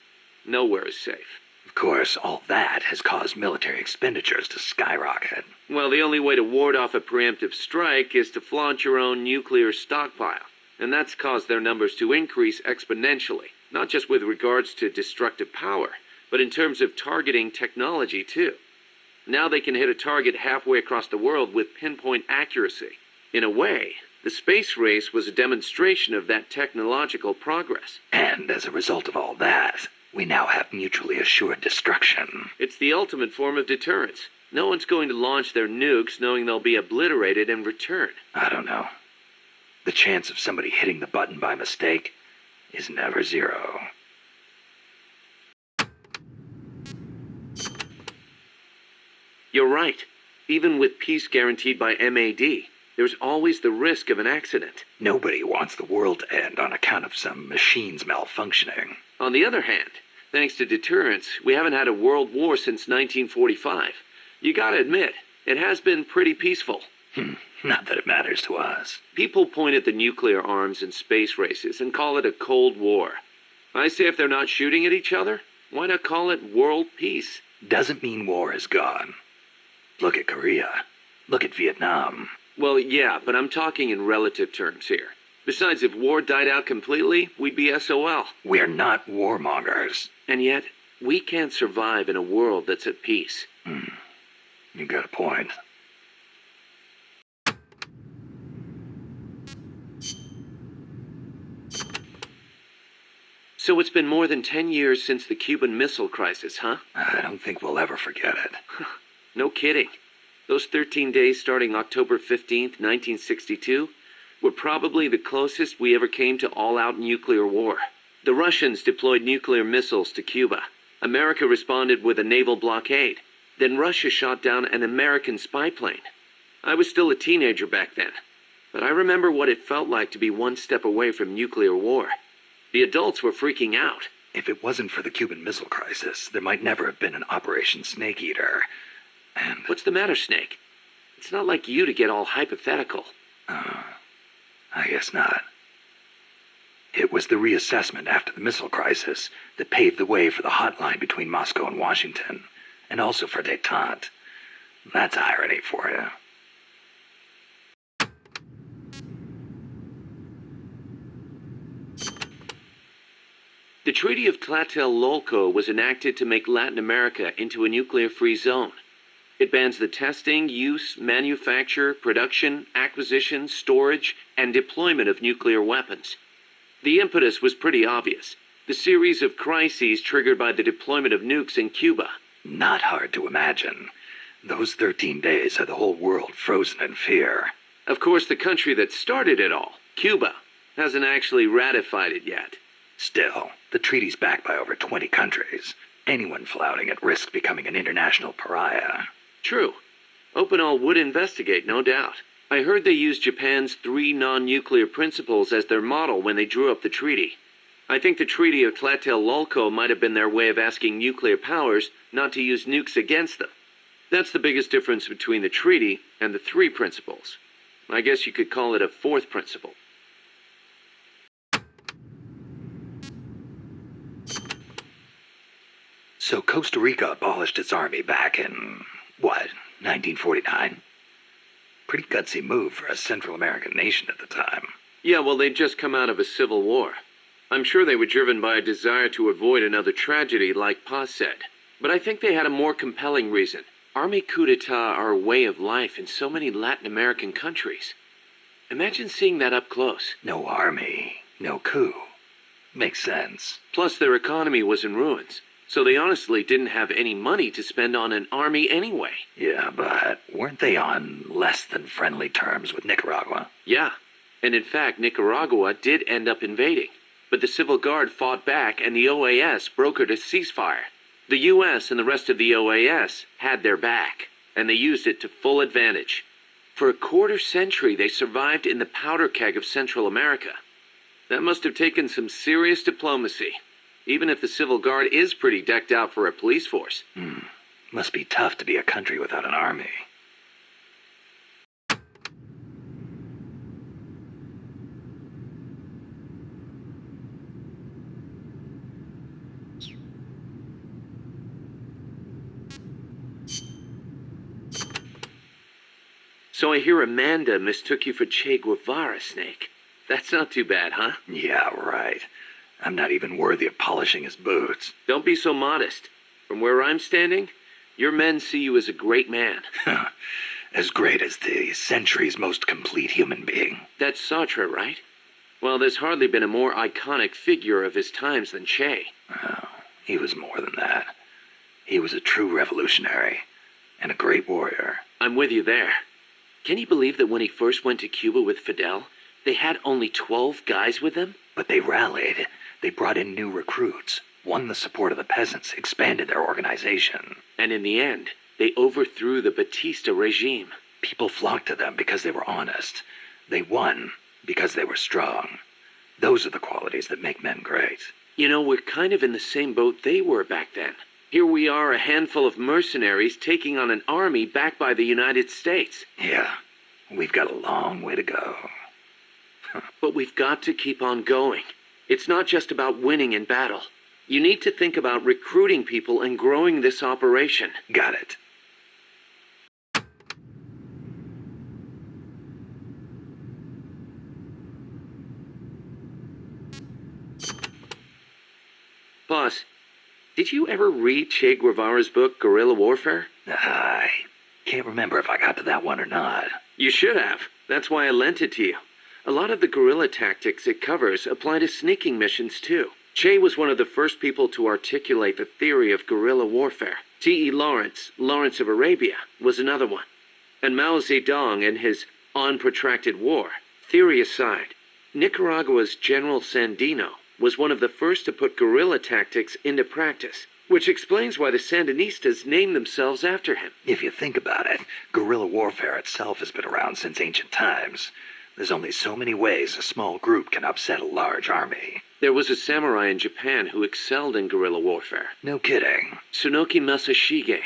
Speaker 1: Nowhere is safe.
Speaker 2: Of course, all that has caused military expenditures to skyrocket.
Speaker 1: Well, the only way to ward off a preemptive strike is to flaunt your own nuclear stockpile, and that's caused their numbers to increase exponentially, not just with regards to destructive power, but in terms of targeting technology too. Now they can hit a target halfway across the world with pinpoint accuracy. In a way, the space race was a demonstration of that technological progress.
Speaker 2: And as a result of all that, we now have mutually assured destruction.
Speaker 1: It's the ultimate form of deterrence. No one's going to launch their nukes knowing they'll be obliterated in return.
Speaker 2: I don't know. The chance of somebody hitting the button by mistake is never zero.
Speaker 1: You're right. Even with peace guaranteed by MAD, there's always the risk of an accident.
Speaker 2: Nobody wants the world to end on account of some machines malfunctioning.
Speaker 1: On the other hand, thanks to deterrence, we haven't had a world war since 1945. You gotta admit, it has been pretty peaceful.
Speaker 2: Not that it matters to us.
Speaker 1: People point at the nuclear arms and space races and call it a Cold War. I say if they're not shooting at each other, why not call it world peace?
Speaker 2: Doesn't mean war is gone. Look at Korea. Look at Vietnam.
Speaker 1: Well, yeah, but I'm talking in relative terms here. Besides, if war died out completely, we'd be SOL.
Speaker 2: We're not warmongers.
Speaker 1: And yet, we can't survive in a world that's at peace.
Speaker 2: You got a point.
Speaker 1: So it's been more than 10 years since the Cuban Missile Crisis, huh?
Speaker 2: I don't think we'll ever forget it.
Speaker 1: No kidding. Those 13 days starting October 15th, 1962, were probably the closest we ever came to all-out nuclear war. The Russians deployed nuclear missiles to Cuba. America responded with a naval blockade. Then Russia shot down an American spy plane. I was still a teenager back then, but I remember what it felt like to be one step away from nuclear war. The adults were freaking out.
Speaker 2: If it wasn't for the Cuban Missile Crisis, there might never have been an Operation Snake Eater. And
Speaker 1: What's the matter, Snake? It's not like you to get all hypothetical.
Speaker 2: I guess not. It was the reassessment after the missile crisis that paved the way for the hotline between Moscow and Washington, and also for détente. That's irony for you.
Speaker 1: The Treaty of Tlatelolco was enacted to make Latin America into a nuclear-free zone. It bans the testing, use, manufacture, production, acquisition, storage, and deployment of nuclear weapons. The impetus was pretty obvious. The series of crises triggered by the deployment of nukes in Cuba.
Speaker 2: Not hard to imagine. Those 13 days had the whole world frozen in fear.
Speaker 1: Of course, the country that started it all, Cuba, hasn't actually ratified it yet.
Speaker 2: Still, the treaty's backed by over 20 countries. Anyone flouting at risk becoming an international pariah.
Speaker 1: True. Opinol would investigate, no doubt. I heard they used Japan's 3 non-nuclear principles as their model when they drew up the treaty. I think the Treaty of Tlatelolco might have been their way of asking nuclear powers not to use nukes against them. That's the biggest difference between the treaty and the 3 principles. I guess you could call it a fourth principle.
Speaker 2: So Costa Rica abolished its army back in, what, 1949? Pretty gutsy move for a Central American nation at the time.
Speaker 1: Yeah, well, they'd just come out of a civil war. I'm sure they were driven by a desire to avoid another tragedy like Paz said. But I think they had a more compelling reason. Army coups d'etat are a way of life in so many Latin American countries. Imagine seeing that up close.
Speaker 2: No army, no coup. Makes sense.
Speaker 1: Plus, their economy was in ruins, so they honestly didn't have any money to spend on an army anyway.
Speaker 2: Yeah, but weren't they on less than friendly terms with Nicaragua?
Speaker 1: Yeah, and in fact, Nicaragua did end up invading. But the Civil Guard fought back and the OAS brokered a ceasefire. The U.S. and the rest of the OAS had their back, and they used it to full advantage. For a quarter century, they survived in the powder keg of Central America. That must have taken some serious diplomacy, even if the Civil Guard is pretty decked out for a police force.
Speaker 2: Must be tough to be a country without an army.
Speaker 1: So I hear Amanda mistook you for Che Guevara, Snake. That's not too bad, huh?
Speaker 2: Yeah, right. I'm not even worthy of polishing his boots.
Speaker 1: Don't be so modest. From where I'm standing, your men see you as a great man.
Speaker 2: As great as the century's most complete human being.
Speaker 1: That's Sartre, right? Well, there's hardly been a more iconic figure of his times than Che.
Speaker 2: Oh, he was more than that. He was a true revolutionary and a great warrior.
Speaker 1: I'm with you there. Can you believe that when he first went to Cuba with Fidel, they had only 12 guys with them?
Speaker 2: But they rallied. They brought in new recruits, won the support of the peasants, expanded their organization.
Speaker 1: And in the end, they overthrew the Batista regime.
Speaker 2: People flocked to them because they were honest. They won because they were strong. Those are the qualities that make men great.
Speaker 1: You know, we're kind of in the same boat they were back then. Here we are, a handful of mercenaries taking on an army backed by the United States.
Speaker 2: Yeah, we've got a long way to go.
Speaker 1: But we've got to keep on going. It's not just about winning in battle. You need to think about recruiting people and growing this operation.
Speaker 2: Got it.
Speaker 1: Boss, did you ever read Che Guevara's book, Guerrilla Warfare?
Speaker 2: I can't remember if I got to that one or not.
Speaker 1: You should have. That's why I lent it to you. A lot of the guerrilla tactics it covers apply to sneaking missions, too. Che was one of the first people to articulate the theory of guerrilla warfare. T.E. Lawrence, Lawrence of Arabia, was another one. And Mao Zedong and his On Protracted War. Theory aside, Nicaragua's General Sandino was one of the first to put guerrilla tactics into practice, which explains why the Sandinistas named themselves after him.
Speaker 2: If you think about it, guerrilla warfare itself has been around since ancient times. There's only so many ways a small group can upset a large army.
Speaker 1: There was a samurai in Japan who excelled in guerrilla warfare.
Speaker 2: No kidding.
Speaker 1: Tsunoki Masashige.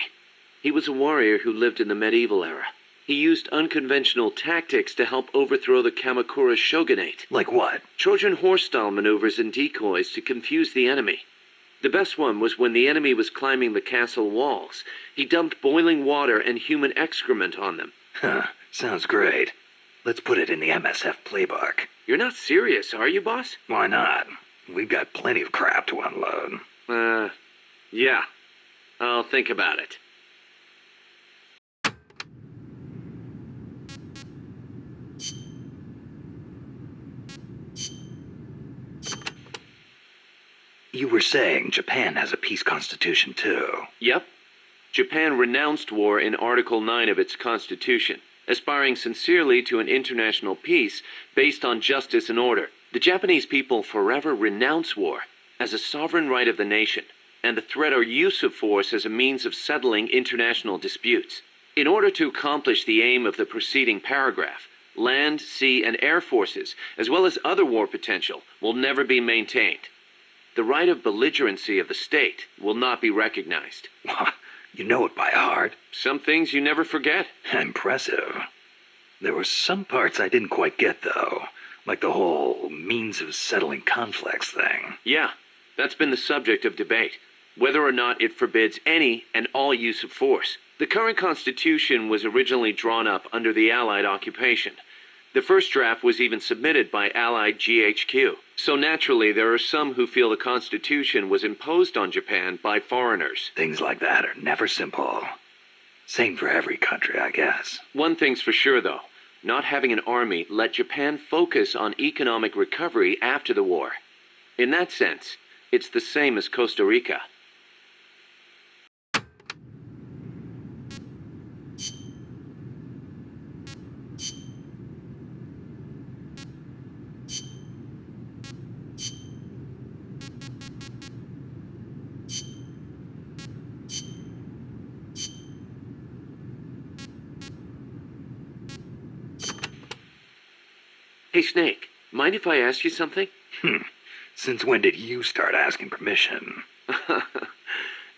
Speaker 1: He was a warrior who lived in the medieval era. He used unconventional tactics to help overthrow the Kamakura shogunate.
Speaker 2: Like what?
Speaker 1: Trojan horse-style maneuvers and decoys to confuse the enemy. The best one was when the enemy was climbing the castle walls. He dumped boiling water and human excrement on them.
Speaker 2: Sounds great. Let's put it in the MSF playbook.
Speaker 1: You're not serious, are you, boss?
Speaker 2: Why not? We've got plenty of crap to unload.
Speaker 1: Yeah. I'll think about it.
Speaker 2: You were saying Japan has a peace constitution, too.
Speaker 1: Yep. Japan renounced war in Article 9 of its constitution, aspiring sincerely to an international peace based on justice and order. The Japanese people forever renounce war as a sovereign right of the nation, and the threat or use of force as a means of settling international disputes. In order to accomplish the aim of the preceding paragraph, land, sea, and air forces, as well as other war potential, will never be maintained. The right of belligerency of the state will not be recognized.
Speaker 2: You know it by heart.
Speaker 1: Some things you never forget.
Speaker 2: Impressive. There were some parts I didn't quite get, though. Like the whole means of settling conflicts thing.
Speaker 1: Yeah, that's been the subject of debate. Whether or not it forbids any and all use of force. The current Constitution was originally drawn up under the Allied occupation. The first draft was even submitted by Allied GHQ. So naturally, there are some who feel the Constitution was imposed on Japan by foreigners.
Speaker 2: Things like that are never simple. Same for every country, I guess.
Speaker 1: One thing's for sure, though. Not having an army let Japan focus on economic recovery after the war. In that sense, it's the same as Costa Rica. Hey, Snake, mind if I ask you something?
Speaker 2: Since when did you start asking permission?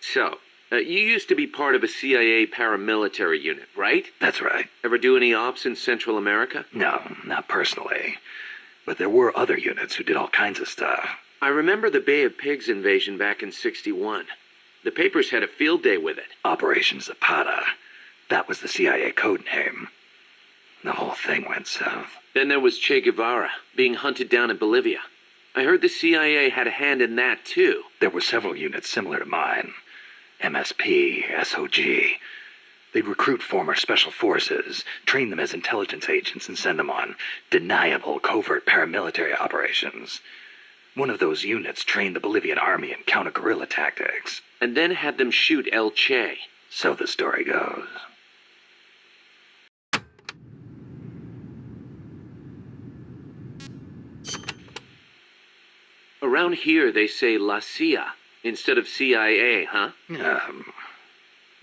Speaker 1: So, you used to be part of a CIA paramilitary unit, right?
Speaker 2: That's right.
Speaker 1: Ever do any ops in Central America?
Speaker 2: No, not personally. But there were other units who did all kinds of stuff.
Speaker 1: I remember the Bay of Pigs invasion back in '61. The papers had a field day with it.
Speaker 2: Operation Zapata. That was the CIA code name. The whole thing went south.
Speaker 1: Then there was Che Guevara, being hunted down in Bolivia. I heard the CIA had a hand in that, too.
Speaker 2: There were several units similar to mine. MSP, SOG. They'd recruit former special forces, train them as intelligence agents, and send them on deniable covert paramilitary operations. One of those units trained the Bolivian army in counter-guerrilla tactics.
Speaker 1: And then had them shoot El Che.
Speaker 2: So the story goes.
Speaker 1: Around here, they say La CIA instead of CIA, huh?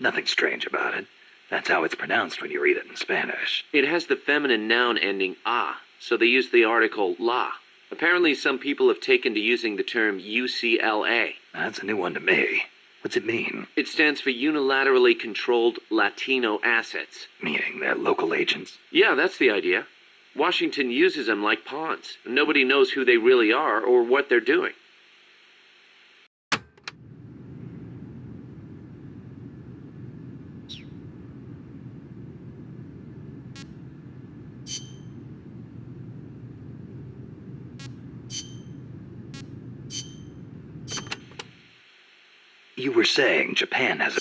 Speaker 2: Nothing strange about it. That's how it's pronounced when you read it in Spanish.
Speaker 1: It has the feminine noun ending a, so they use the article la. Apparently, some people have taken to using the term UCLA.
Speaker 2: That's a new one to me. What's it mean?
Speaker 1: It stands for Unilaterally Controlled Latino Assets.
Speaker 2: Meaning they're local agents?
Speaker 1: Yeah, that's the idea. Washington uses them like pawns. Nobody knows who they really are or what they're doing.
Speaker 2: You were saying Japan has a...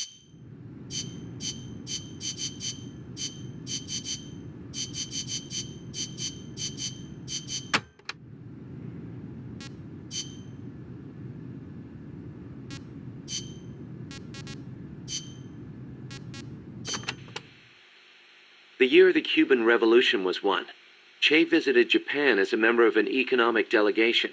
Speaker 1: The year the Cuban Revolution was won, Che visited Japan as a member of an economic delegation.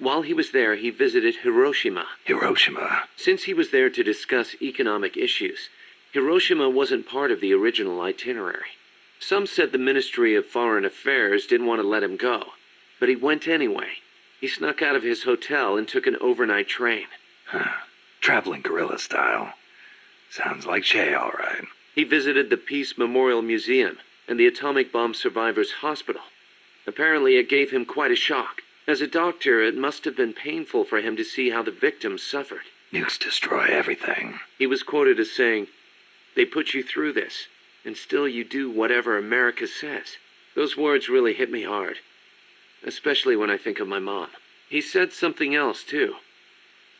Speaker 1: While he was there, he visited Hiroshima.
Speaker 2: Hiroshima?
Speaker 1: Since he was there to discuss economic issues, Hiroshima wasn't part of the original itinerary. Some said the Ministry of Foreign Affairs didn't want to let him go, but he went anyway. He snuck out of his hotel and took an overnight train.
Speaker 2: Traveling guerrilla style. Sounds like Che, all right.
Speaker 1: He visited the Peace Memorial Museum and the atomic bomb survivors' hospital. Apparently, it gave him quite a shock. As a doctor, it must have been painful for him to see how the victims suffered.
Speaker 2: Nukes destroy everything.
Speaker 1: He was quoted as saying, "They put you through this, and still you do whatever America says." Those words really hit me hard, especially when I think of my mom. He said something else, too.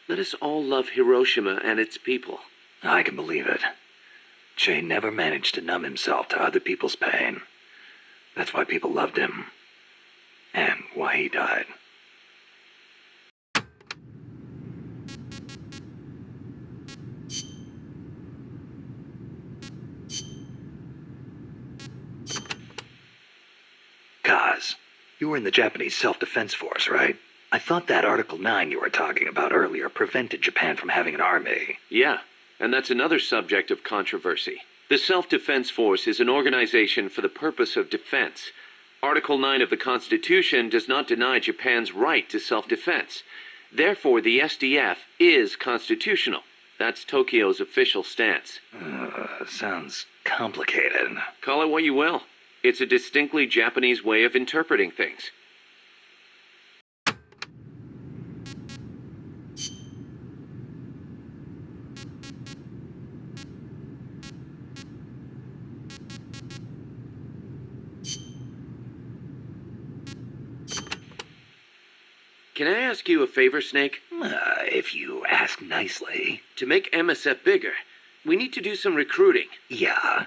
Speaker 1: Let us all love Hiroshima and its people.
Speaker 2: I can believe it. Che never managed to numb himself to other people's pain. That's why people loved him. And why he died. Kaz, you were in the Japanese Self-Defense Force, right? I thought that Article 9 you were talking about earlier prevented Japan from having an army.
Speaker 1: Yeah, and that's another subject of controversy. The Self-Defense Force is an organization for the purpose of defense. Article 9 of the Constitution does not deny Japan's right to self-defense. Therefore, the SDF is constitutional. That's Tokyo's official stance.
Speaker 2: Sounds complicated.
Speaker 1: Call it what you will. It's a distinctly Japanese way of interpreting things. Can I ask you a favor, Snake?
Speaker 2: If you ask nicely.
Speaker 1: To make MSF bigger, we need to do some recruiting.
Speaker 2: Yeah.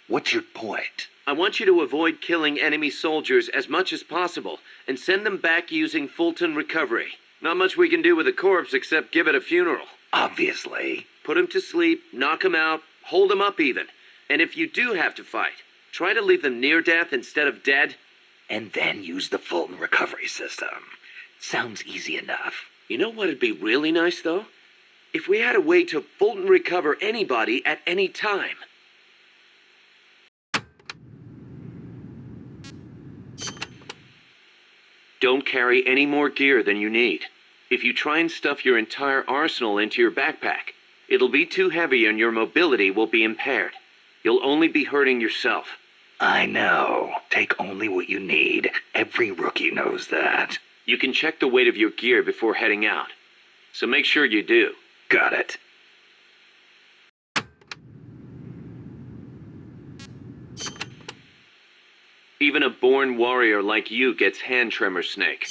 Speaker 2: What's your point?
Speaker 1: I want you to avoid killing enemy soldiers as much as possible and send them back using Fulton recovery. Not much we can do with a corpse except give it a funeral.
Speaker 2: Obviously.
Speaker 1: Put him to sleep, knock him out, hold him up even. And if you do have to fight, try to leave them near death instead of dead.
Speaker 2: And then use the Fulton recovery system. Sounds easy enough.
Speaker 1: You know what'd be really nice, though? If we had a way to Fulton recover anybody at any time. Don't carry any more gear than you need. If you try and stuff your entire arsenal into your backpack, it'll be too heavy and your mobility will be impaired. You'll only be hurting yourself.
Speaker 2: I know. Take only what you need. Every rookie knows that.
Speaker 1: You can check the weight of your gear before heading out. So make sure you do.
Speaker 2: Got it.
Speaker 1: Even a born warrior like you gets hand tremor, Snake.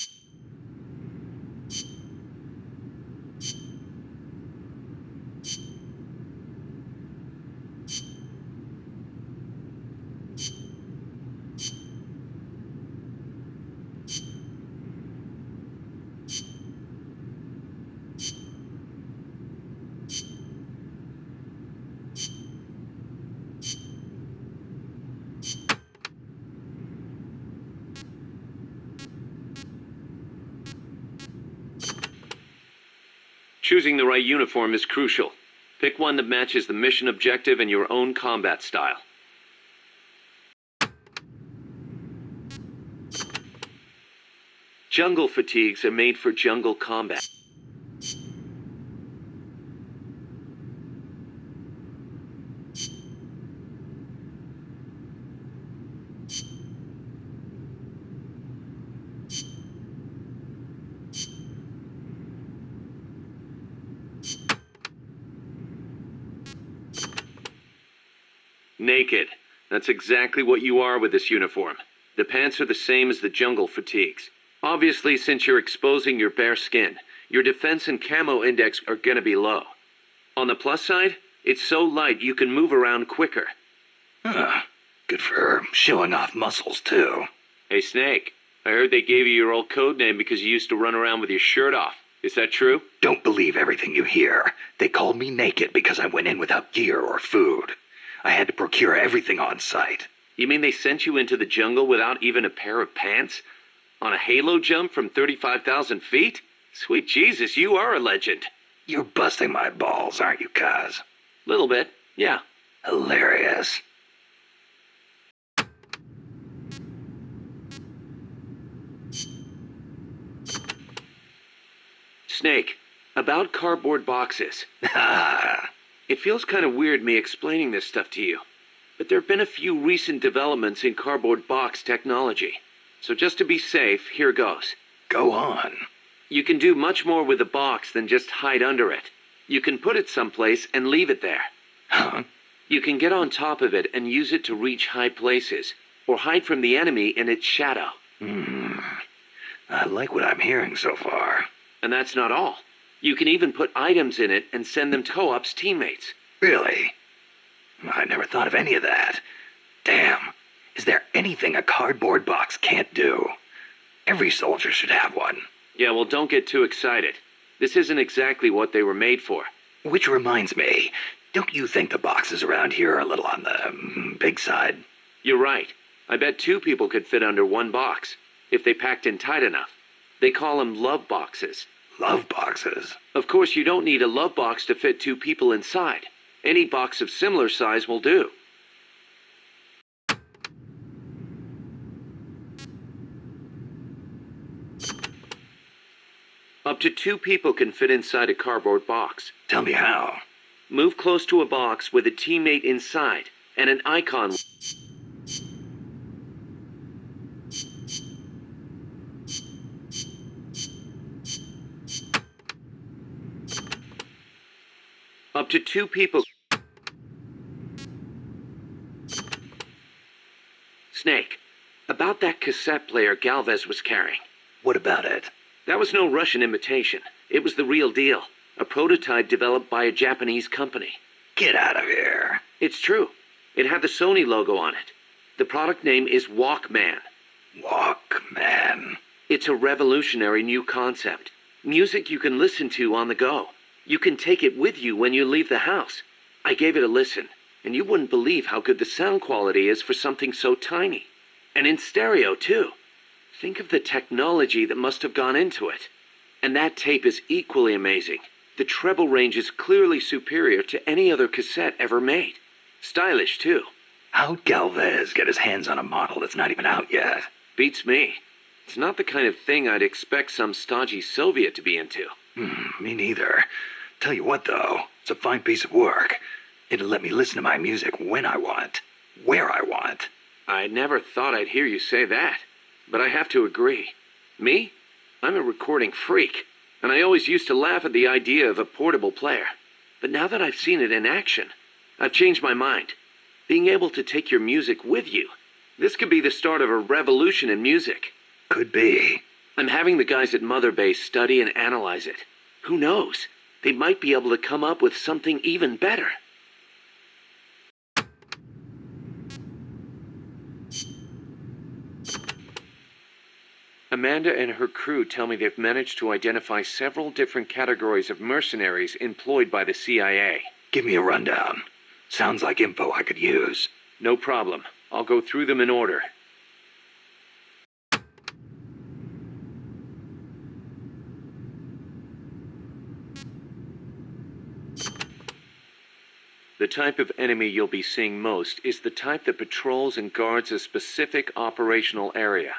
Speaker 1: Choosing the right uniform is crucial. Pick one that matches the mission objective and your own combat style. Jungle fatigues are made for jungle combat. Naked. That's exactly what you are with this uniform. The pants are the same as the jungle fatigues. Obviously, since you're exposing your bare skin, your defense and camo index are gonna be low. On the plus side, it's so light you can move around quicker.
Speaker 2: Good for showing off muscles, too.
Speaker 1: Hey, Snake, I heard they gave you your old code name because you used to run around with your shirt off. Is that true?
Speaker 2: Don't believe everything you hear. They called me naked because I went in without gear or food. I had to procure everything on site.
Speaker 1: You mean they sent you into the jungle without even a pair of pants? On a halo jump from 35,000 feet? Sweet Jesus, you are a legend.
Speaker 2: You're busting my balls, aren't you, Kaz?
Speaker 1: Little bit, yeah.
Speaker 2: Hilarious.
Speaker 1: Snake, about cardboard boxes. It feels kind of weird me explaining this stuff to you, but there have been a few recent developments in cardboard box technology. So just to be safe, here goes.
Speaker 2: Go on.
Speaker 1: You can do much more with a box than just hide under it. You can put it someplace and leave it there.
Speaker 2: Huh?
Speaker 1: You can get on top of it and use it to reach high places, or hide from the enemy in its shadow.
Speaker 2: I like what I'm hearing so far.
Speaker 1: And that's not all. You can even put items in it and send them to Co-op's teammates.
Speaker 2: Really? I never thought of any of that. Damn. Is there anything a cardboard box can't do? Every soldier should have one.
Speaker 1: Yeah, well, don't get too excited. This isn't exactly what they were made for.
Speaker 2: Which reminds me, don't you think the boxes around here are a little on the big side?
Speaker 1: You're right. I bet 2 people could fit under one box, if they packed in tight enough. They call them love boxes.
Speaker 2: Love boxes?
Speaker 1: Of course, you don't need a love box to fit 2 people inside. Any box of similar size will do. Up to 2 people can fit inside a cardboard box.
Speaker 2: Tell me how.
Speaker 1: Move close to a box with a teammate inside and an icon. Up to 2 people... Snake, about that cassette player Galvez was carrying.
Speaker 2: What about it?
Speaker 1: That was no Russian imitation. It was the real deal. A prototype developed by a Japanese company.
Speaker 2: Get out of here.
Speaker 1: It's true. It had the Sony logo on it. The product name is Walkman.
Speaker 2: Walkman.
Speaker 1: It's a revolutionary new concept. Music you can listen to on the go. You can take it with you when you leave the house. I gave it a listen, and you wouldn't believe how good the sound quality is for something so tiny. And in stereo, too. Think of the technology that must have gone into it. And that tape is equally amazing. The treble range is clearly superior to any other cassette ever made. Stylish, too.
Speaker 2: How'd Galvez get his hands on a model that's not even out yet?
Speaker 1: Beats me. It's not the kind of thing I'd expect some stodgy Soviet to be into.
Speaker 2: Me neither. Tell you what, though, it's a fine piece of work. It'll let me listen to my music when I want, where I want.
Speaker 1: I never thought I'd hear you say that, but I have to agree. Me? I'm a recording freak, and I always used to laugh at the idea of a portable player. But now that I've seen it in action, I've changed my mind. Being able to take your music with you, this could be the start of a revolution in music.
Speaker 2: Could be.
Speaker 1: I'm having the guys at Mother Base study and analyze it. Who knows? They might be able to come up with something even better. Amanda and her crew tell me they've managed to identify several different categories of mercenaries employed by the CIA.
Speaker 2: Give me a rundown. Sounds like info I could use.
Speaker 1: No problem. I'll go through them in order. The type of enemy you'll be seeing most is the type that patrols and guards a specific operational area.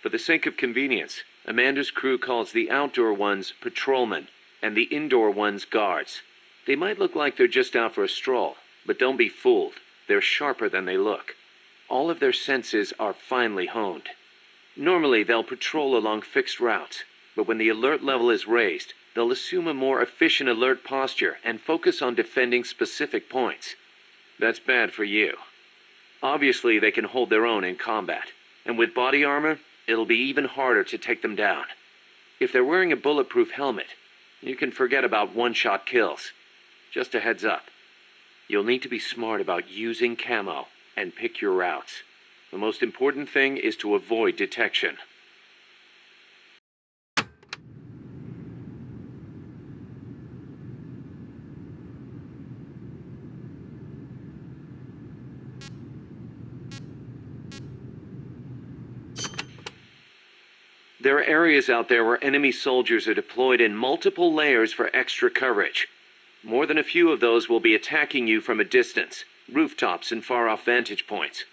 Speaker 1: For the sake of convenience, Amanda's crew calls the outdoor ones patrolmen and the indoor ones guards. They might look like they're just out for a stroll, but don't be fooled. They're sharper than they look. All of their senses are finely honed. Normally, they'll patrol along fixed routes, but when the alert level is raised, they'll assume a more efficient alert posture and focus on defending specific points. That's bad for you. Obviously, they can hold their own in combat, and with body armor, it'll be even harder to take them down. If they're wearing a bulletproof helmet, you can forget about one-shot kills. Just a heads up. You'll need to be smart about using camo and pick your routes. The most important thing is to avoid detection. There are areas out there where enemy soldiers are deployed in multiple layers for extra coverage. More than a few of those will be attacking you from a distance, rooftops and far-off vantage points.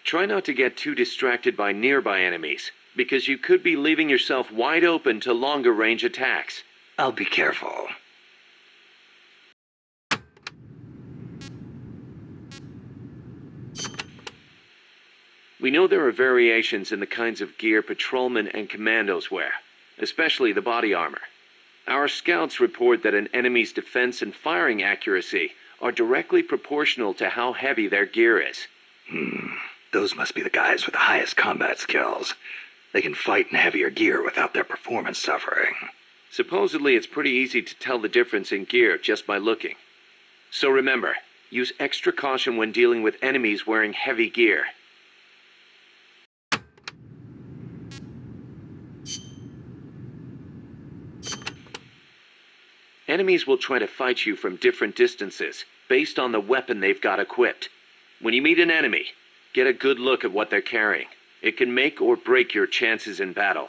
Speaker 1: Try not to get too distracted by nearby enemies, because you could be leaving yourself wide open to longer-range attacks.
Speaker 2: I'll be careful.
Speaker 1: We know there are variations in the kinds of gear patrolmen and commandos wear, especially the body armor. Our scouts report that an enemy's defense and firing accuracy are directly proportional to how heavy their gear is.
Speaker 2: Those must be the guys with the highest combat skills. They can fight in heavier gear without their performance suffering.
Speaker 1: Supposedly, it's pretty easy to tell the difference in gear just by looking. So remember, use extra caution when dealing with enemies wearing heavy gear. Enemies will try to fight you from different distances, based on the weapon they've got equipped. When you meet an enemy, get a good look at what they're carrying. It can make or break your chances in battle.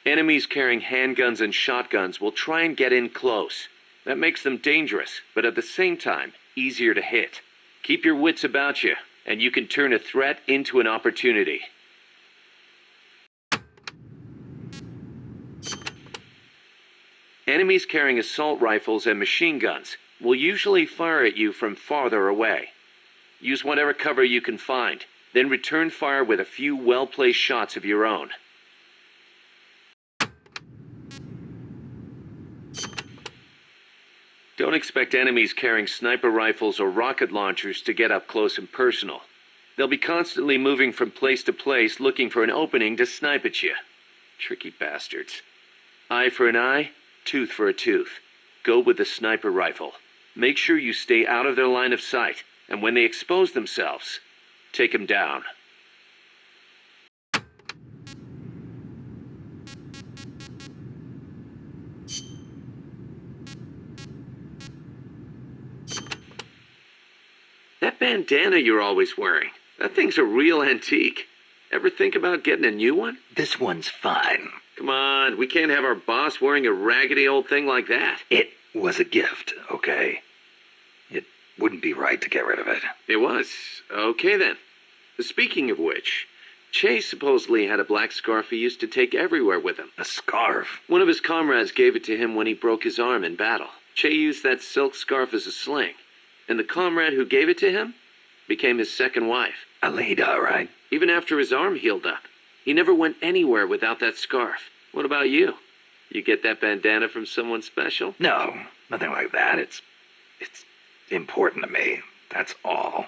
Speaker 1: Enemies carrying handguns and shotguns will try and get in close. That makes them dangerous, but at the same time, easier to hit. Keep your wits about you, and you can turn a threat into an opportunity. Enemies carrying assault rifles and machine guns will usually fire at you from farther away. Use whatever cover you can find, then return fire with a few well-placed shots of your own. Don't expect enemies carrying sniper rifles or rocket launchers to get up close and personal. They'll be constantly moving from place to place looking for an opening to snipe at you. Tricky bastards. Eye for an eye, tooth for a tooth. Go with the sniper rifle. Make sure you stay out of their line of sight, and when they expose themselves, take them down. That bandana you're always wearing, that thing's a real antique. Ever think about getting a new one?
Speaker 2: This one's fine.
Speaker 1: Come on, we can't have our boss wearing a raggedy old thing like that.
Speaker 2: It was a gift, okay? It wouldn't be right to get rid of it.
Speaker 1: It was. Okay then. Speaking of which, Chase supposedly had a black scarf he used to take everywhere with him.
Speaker 2: A scarf?
Speaker 1: One of his comrades gave it to him when he broke his arm in battle. Che used that silk scarf as a sling, and the comrade who gave it to him became his second wife.
Speaker 2: Alida, right?
Speaker 1: Even after his arm healed up, he never went anywhere without that scarf. What about you? You get that bandana from someone special?
Speaker 2: No, nothing like that. It's important to me. That's all.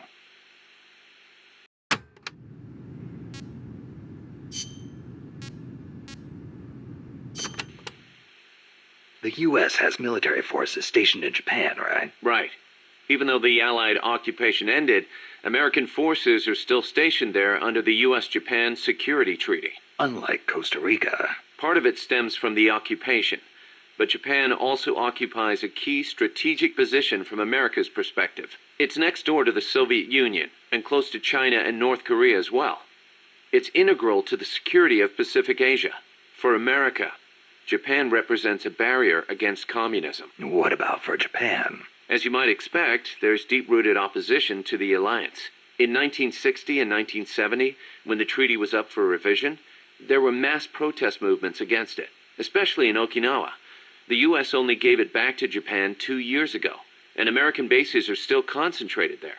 Speaker 2: The U.S. has military forces stationed in Japan, right?
Speaker 1: Right. Even though the Allied occupation ended, American forces are still stationed there under the U.S.-Japan Security Treaty.
Speaker 2: Unlike Costa Rica.
Speaker 1: Part of it stems from the occupation, but Japan also occupies a key strategic position from America's perspective. It's next door to the Soviet Union and close to China and North Korea as well. It's integral to the security of Pacific Asia. For America, Japan represents a barrier against communism.
Speaker 2: What about for Japan?
Speaker 1: As you might expect, there's deep-rooted opposition to the alliance. In 1960 and 1970, when the treaty was up for revision, there were mass protest movements against it, especially in Okinawa. The U.S. only gave it back to Japan 2 years ago, and American bases are still concentrated there.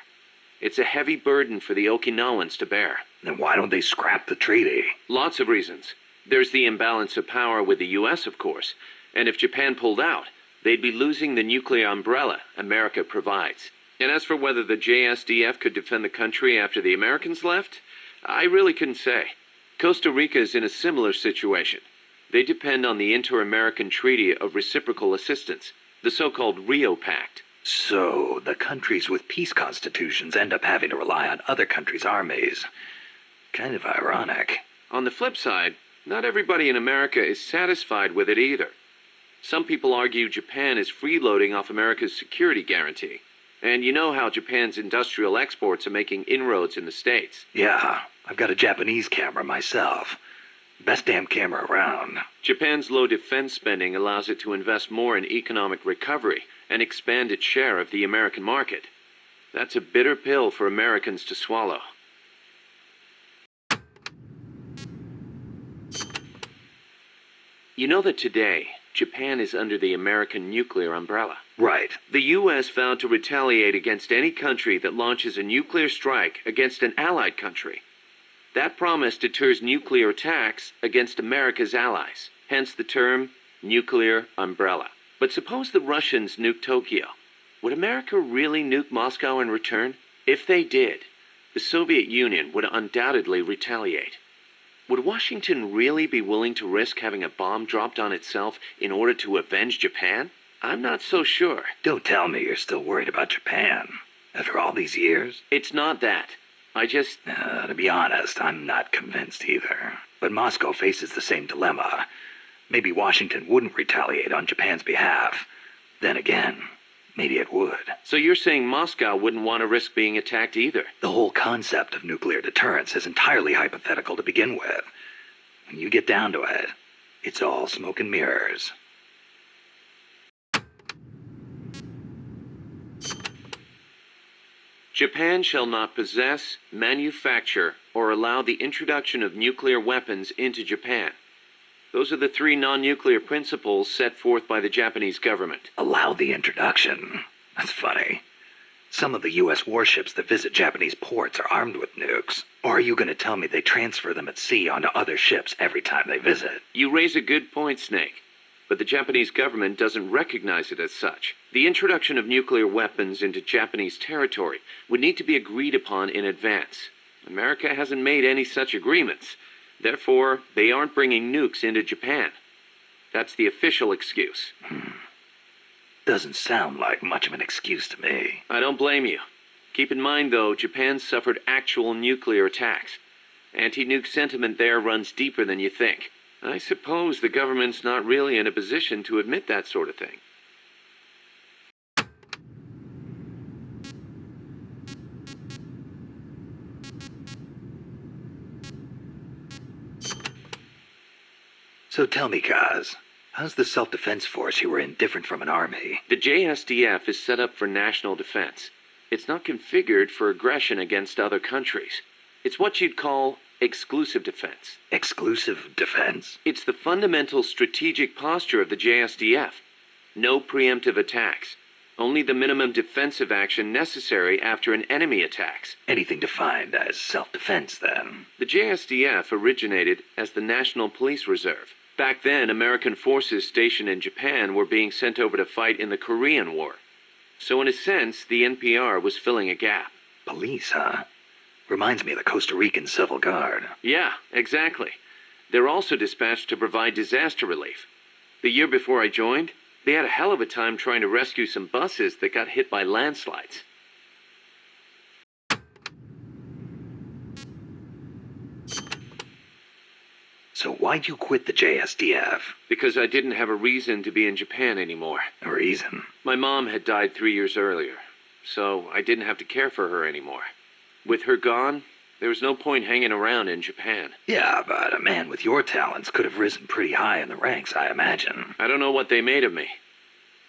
Speaker 1: It's a heavy burden for the Okinawans to bear.
Speaker 2: Then why don't they scrap the treaty?
Speaker 1: Lots of reasons. There's the imbalance of power with the U.S., of course, and if Japan pulled out, they'd be losing the nuclear umbrella America provides. And as for whether the JSDF could defend the country after the Americans left, I really couldn't say. Costa Rica is in a similar situation. They depend on the Inter-American Treaty of Reciprocal Assistance, the so-called Rio Pact.
Speaker 2: So, the countries with peace constitutions end up having to rely on other countries' armies. Kind of ironic.
Speaker 1: On the flip side, not everybody in America is satisfied with it either. Some people argue Japan is freeloading off America's security guarantee. And you know how Japan's industrial exports are making inroads in the States.
Speaker 2: Yeah, I've got a Japanese camera myself. Best damn camera around.
Speaker 1: Japan's low defense spending allows it to invest more in economic recovery and expand its share of the American market. That's a bitter pill for Americans to swallow. You know that today, Japan is under the American nuclear umbrella.
Speaker 2: Right.
Speaker 1: The U.S. vowed to retaliate against any country that launches a nuclear strike against an allied country. That promise deters nuclear attacks against America's allies, hence the term nuclear umbrella. But suppose the Russians nuke Tokyo. Would America really nuke Moscow in return? If they did, the Soviet Union would undoubtedly retaliate. Would Washington really be willing to risk having a bomb dropped on itself in order to avenge Japan? I'm not so sure.
Speaker 2: Don't tell me you're still worried about Japan. After all these years?
Speaker 1: It's not that.
Speaker 2: To be honest, I'm not convinced either. But Moscow faces the same dilemma. Maybe Washington wouldn't retaliate on Japan's behalf. Then again, maybe it would.
Speaker 1: So you're saying Moscow wouldn't want to risk being attacked either?
Speaker 2: The whole concept of nuclear deterrence is entirely hypothetical to begin with. When you get down to it, it's all smoke and mirrors.
Speaker 1: Japan shall not possess, manufacture, or allow the introduction of nuclear weapons into Japan. Those are the 3 non-nuclear principles set forth by the Japanese government.
Speaker 2: Allow the introduction? That's funny. Some of the U.S. warships that visit Japanese ports are armed with nukes. Or are you going to tell me they transfer them at sea onto other ships every time they visit?
Speaker 1: You raise a good point, Snake. but the Japanese government doesn't recognize it as such. The introduction of nuclear weapons into Japanese territory would need to be agreed upon in advance. America hasn't made any such agreements. Therefore, they aren't bringing nukes into Japan. That's the official excuse.
Speaker 2: Doesn't sound like much of an excuse to me.
Speaker 1: I don't blame you. Keep in mind, though, Japan suffered actual nuclear attacks. Anti-nuke sentiment there runs deeper than you think. I suppose the government's not really in a position to admit that sort of thing.
Speaker 2: So tell me, Kaz, how's the self-defense force you were in different from an army?
Speaker 1: The JSDF is set up for national defense. It's not configured for aggression against other countries. It's what you'd call exclusive defense.
Speaker 2: Exclusive defense?
Speaker 1: It's the fundamental strategic posture of the JSDF. No preemptive attacks. Only the minimum defensive action necessary after an enemy attacks.
Speaker 2: Anything defined as self-defense, then?
Speaker 1: The JSDF originated as the National Police Reserve. Back then, American forces stationed in Japan were being sent over to fight in the Korean War. So in a sense, the NPR was filling a gap.
Speaker 2: Police, huh? Reminds me of the Costa Rican Civil Guard.
Speaker 1: Yeah, exactly. They're also dispatched to provide disaster relief. The year before I joined, they had a hell of a time trying to rescue some buses that got hit by landslides.
Speaker 2: So why'd you quit the JSDF?
Speaker 1: Because I didn't have a reason to be in Japan anymore.
Speaker 2: A reason?
Speaker 1: My mom had died 3 years earlier, so I didn't have to care for her anymore. With her gone, there was no point hanging around in Japan.
Speaker 2: Yeah, but a man with your talents could have risen pretty high in the ranks, I imagine.
Speaker 1: I don't know what they made of me.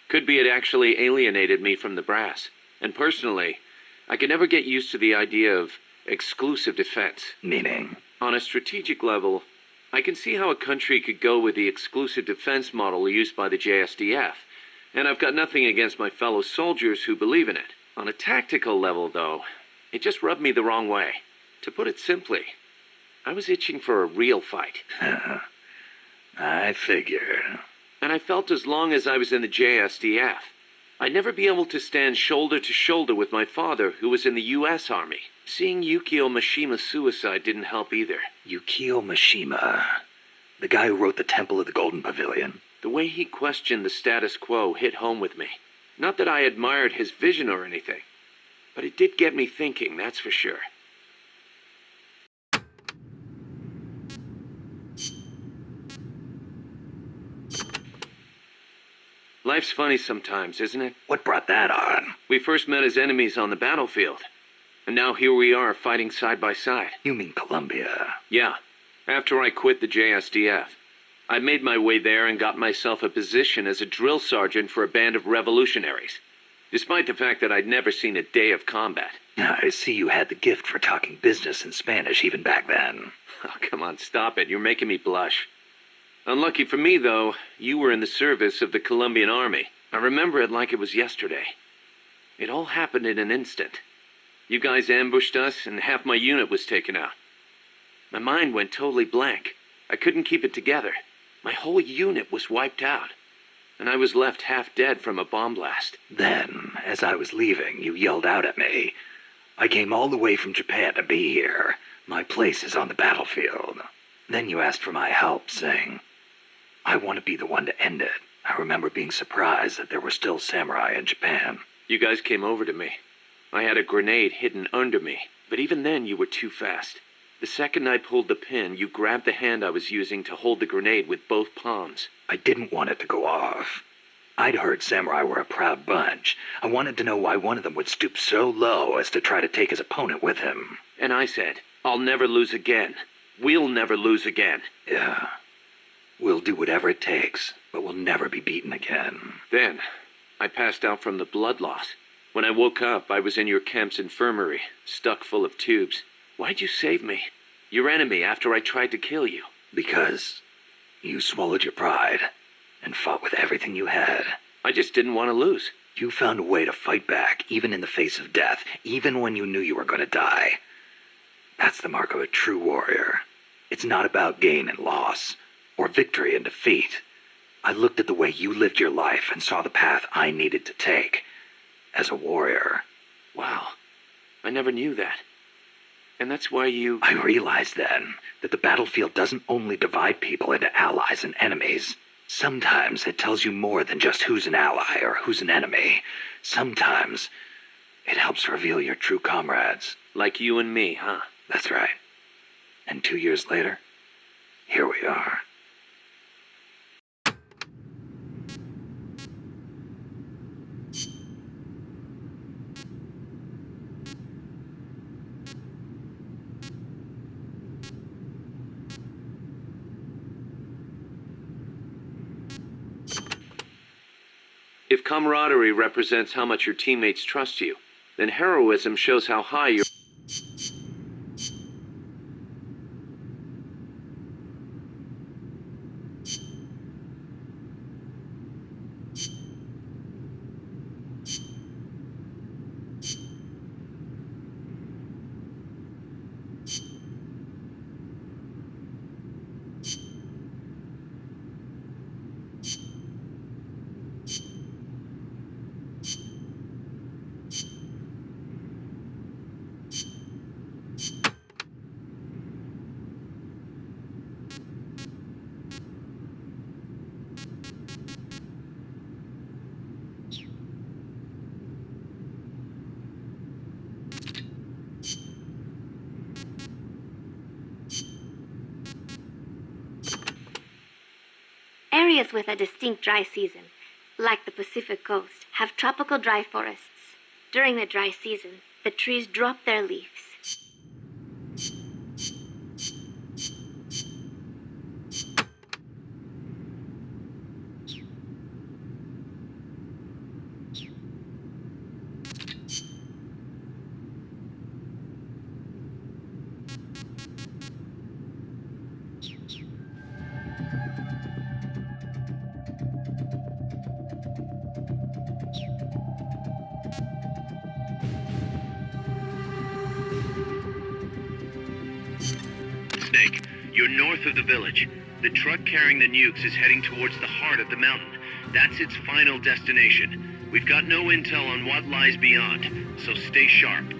Speaker 1: Could be it actually alienated me from the brass. And personally, I could never get used to the idea of exclusive defense.
Speaker 2: Meaning?
Speaker 1: On a strategic level, I can see how a country could go with the exclusive defense model used by the JSDF. And I've got nothing against my fellow soldiers who believe in it. On a tactical level, though, it just rubbed me the wrong way. To put it simply, I was itching for a real fight.
Speaker 2: I figured.
Speaker 1: And I felt as long as I was in the JSDF, I'd never be able to stand shoulder to shoulder with my father, who was in the U.S. Army. Seeing Yukio Mishima's suicide didn't help either.
Speaker 2: Yukio Mishima. The guy who wrote The Temple of the Golden Pavilion.
Speaker 1: The way he questioned the status quo hit home with me. Not that I admired his vision or anything, but it did get me thinking, that's for sure. Life's funny sometimes, isn't it?
Speaker 2: What brought that on?
Speaker 1: We first met as enemies on the battlefield, and now here we are fighting side by side.
Speaker 2: You mean Columbia?
Speaker 1: Yeah, after I quit the JSDF. I made my way there and got myself a position as a drill sergeant for a band of revolutionaries, despite the fact that I'd never seen a day of combat.
Speaker 2: I see you had the gift for talking business in Spanish even back then.
Speaker 1: Oh, come on, stop it. You're making me blush. Unlucky for me, though, you were in the service of the Colombian Army. I remember it like it was yesterday. It all happened in an instant. You guys ambushed us, and half my unit was taken out. My mind went totally blank. I couldn't keep it together. My whole unit was wiped out, and I was left half dead from a bomb blast.
Speaker 2: Then, as I was leaving, you yelled out at me. I came all the way from Japan to be here. My place is on the battlefield. Then you asked for my help, saying, I want to be the one to end it. I remember being surprised that there were still samurai in Japan.
Speaker 1: You guys came over to me. I had a grenade hidden under me, but even then you were too fast. The second I pulled the pin, you grabbed the hand I was using to hold the grenade with both palms.
Speaker 2: I didn't want it to go off. I'd heard samurai were a proud bunch. I wanted to know why one of them would stoop so low as to try to take his opponent with him.
Speaker 1: And I said, I'll never lose again. We'll never lose again.
Speaker 2: Yeah. We'll do whatever it takes, but we'll never be beaten again.
Speaker 1: Then, I passed out from the blood loss. When I woke up, I was in your camp's infirmary, stuck full of tubes. Why'd you save me? Your enemy after I tried to kill you.
Speaker 2: Because you swallowed your pride and fought with everything you had.
Speaker 1: I just didn't want to lose.
Speaker 2: You found a way to fight back, even in the face of death, even when you knew you were going to die. That's the mark of a true warrior. It's not about gain and loss, or victory and defeat. I looked at the way you lived your life and saw the path I needed to take. As a warrior.
Speaker 1: Wow. I never knew that. And that's why you...
Speaker 2: I realized then that the battlefield doesn't only divide people into allies and enemies. Sometimes it tells you more than just who's an ally or who's an enemy. Sometimes it helps reveal your true comrades.
Speaker 1: Like you and me, huh?
Speaker 2: That's right. And 2 years later, here we are.
Speaker 1: If camaraderie represents how much your teammates trust you, then heroism shows how high your...
Speaker 5: Areas with a distinct dry season, like the Pacific coast, have tropical dry forests. During the dry season, the trees drop their leaves.
Speaker 1: Snake, you're north of the village. The truck carrying the nukes is heading towards the heart of the mountain. That's its final destination. We've got no intel on what lies beyond, so stay sharp.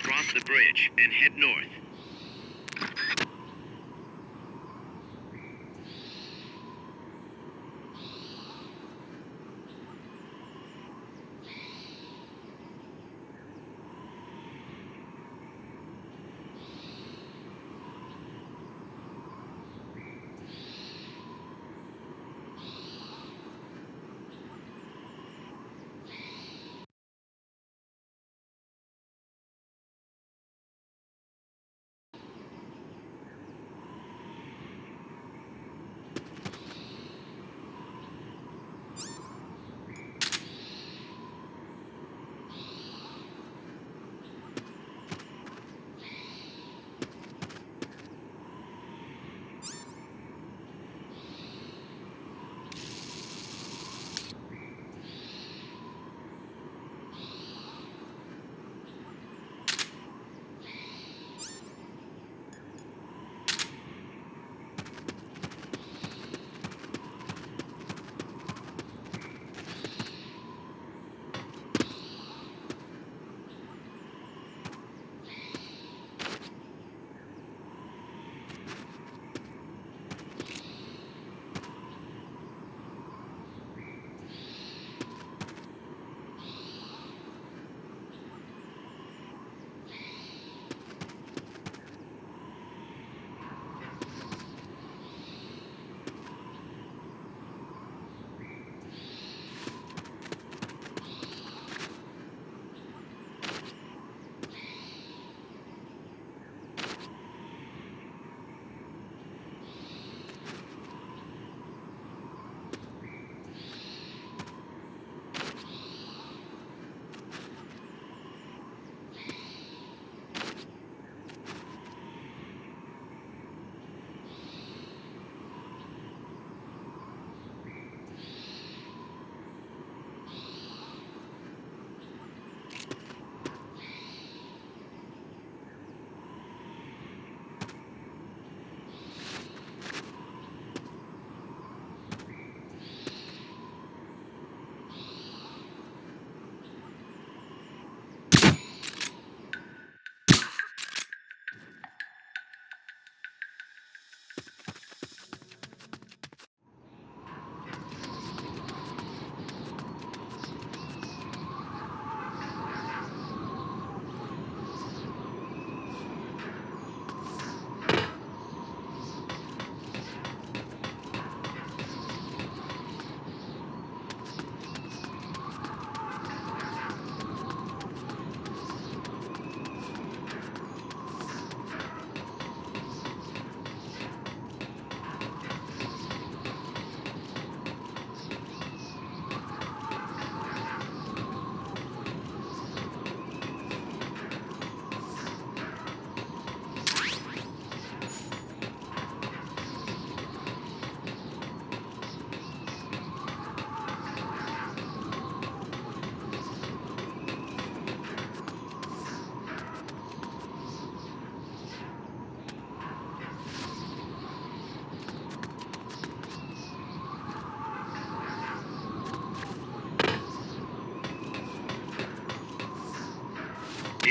Speaker 1: Cross the bridge and head north.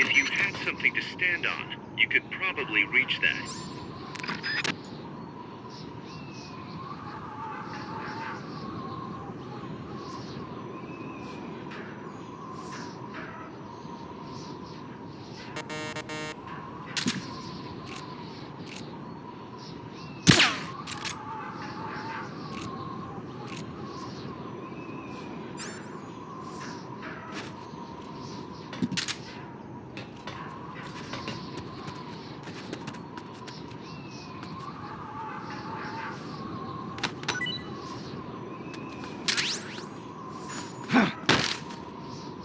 Speaker 1: If you had something to stand on, you could probably reach that.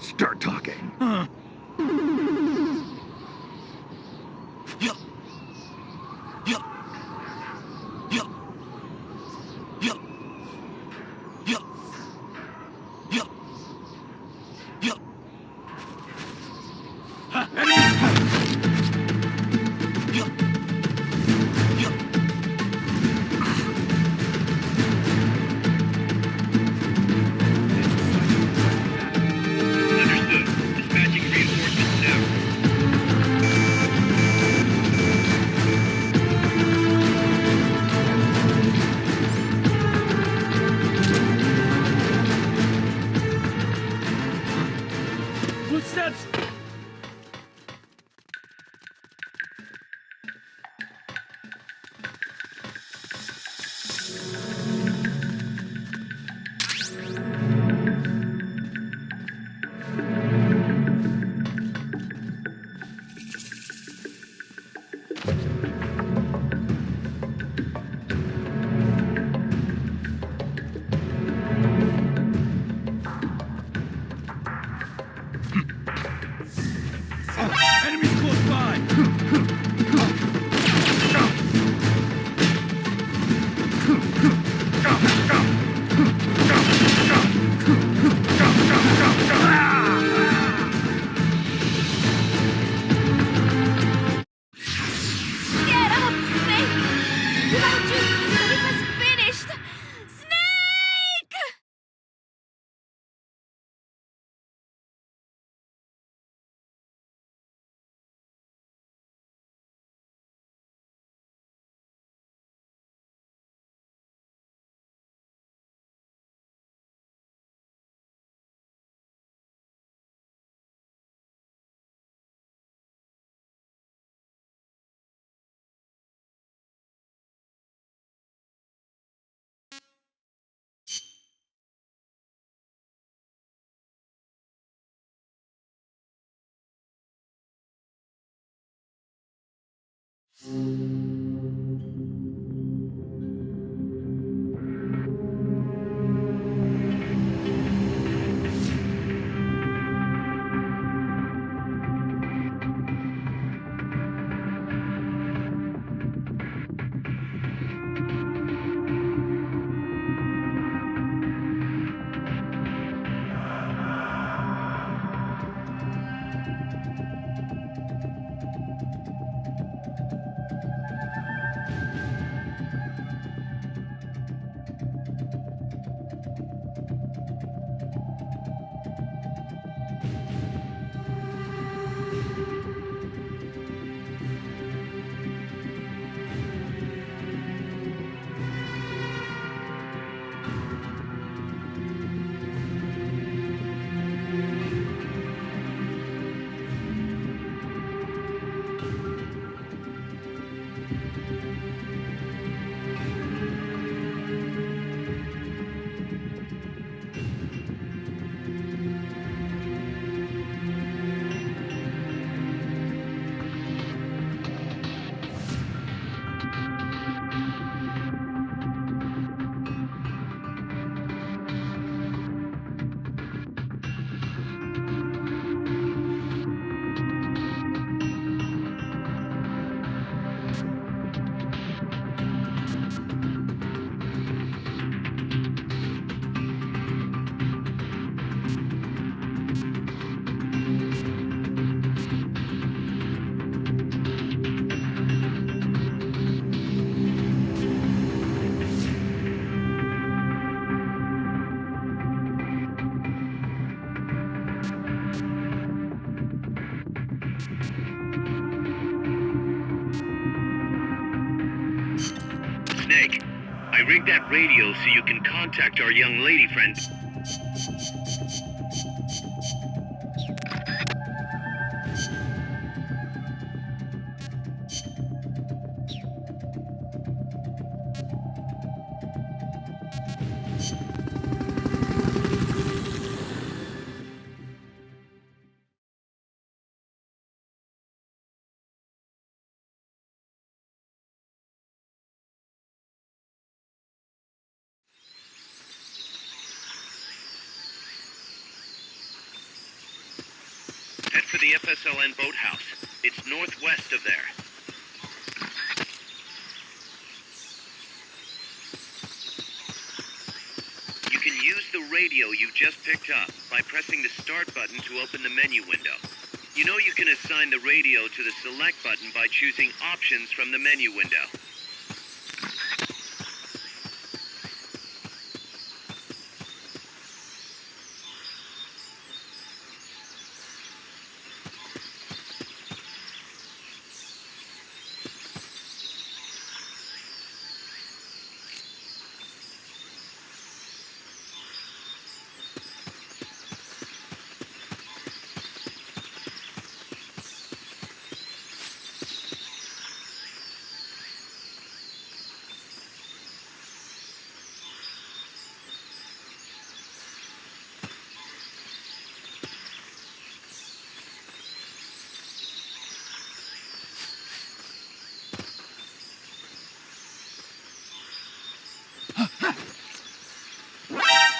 Speaker 2: Start talking.
Speaker 1: Understood. Dispatching reinforcements now.
Speaker 4: Footsteps! Enemies close by!
Speaker 6: Get up, Snake! Without you, this trip is finished! Snake!
Speaker 1: Snake, I rigged that radio so you can contact our young lady friend. Head for the FSLN boathouse. It's northwest of there. You can use the radio you just picked up by pressing the start button to open the menu window. You know you can assign the radio to the select button by choosing options from the menu window.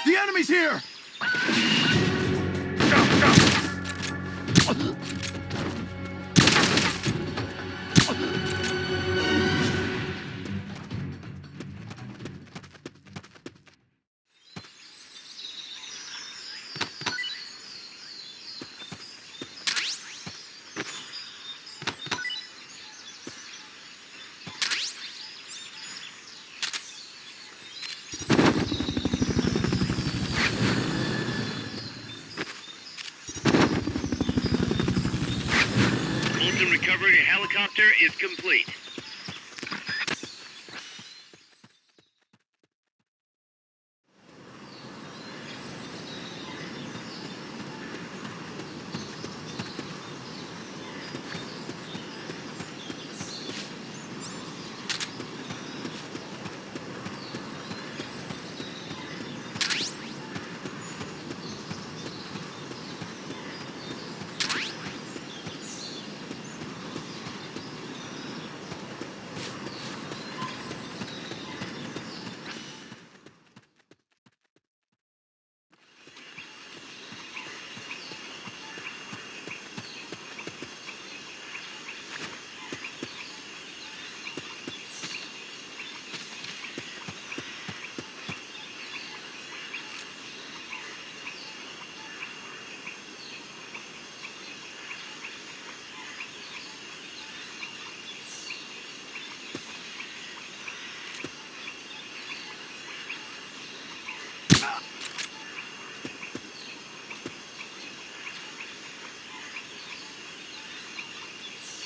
Speaker 4: The enemy's here!
Speaker 1: Fulton recovery helicopter is complete.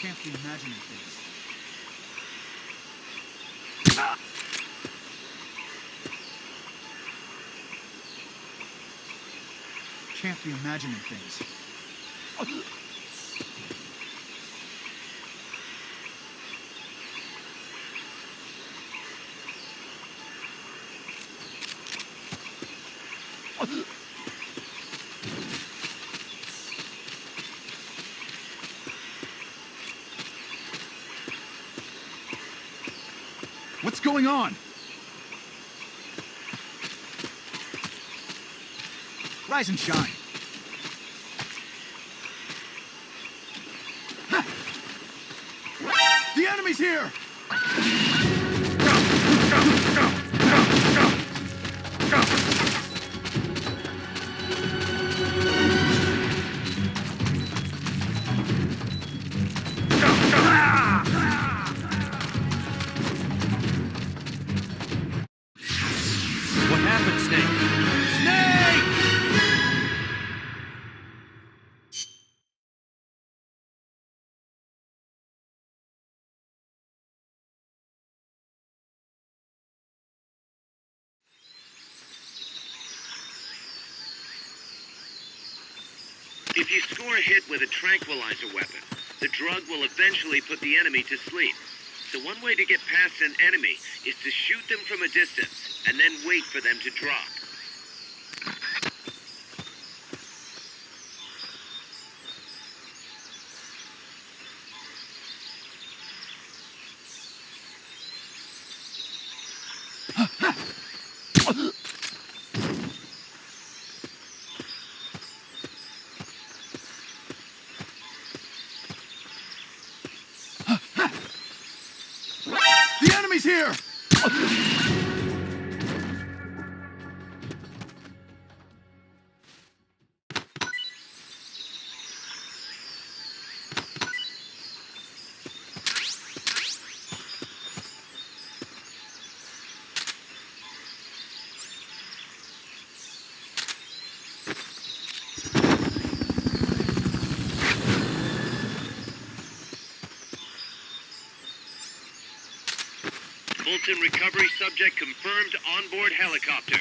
Speaker 4: Can't be imagining things. Can't be imagining things. What's going on? Rise and shine. The enemy's here!
Speaker 2: What happened, Snake?
Speaker 4: Snake!
Speaker 1: If you score a hit with a tranquilizer weapon, the drug will eventually put the enemy to sleep. So one way to get past an enemy is to shoot them from a distance, and then wait for them to drop.
Speaker 4: The enemy's here!
Speaker 1: Fulton recovery subject confirmed onboard helicopter.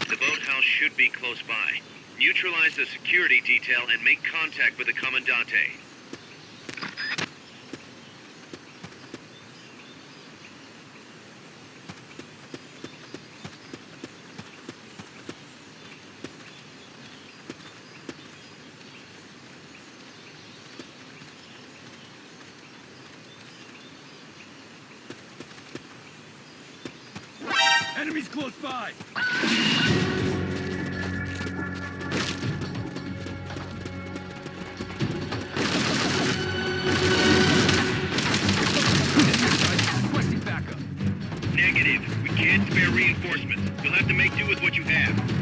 Speaker 1: The boathouse should be close by. Neutralize the security detail and make contact with the Commandante.
Speaker 4: Enemies close by! Requesting backup.
Speaker 1: Negative. We can't spare reinforcements. You'll have to make do with what you have.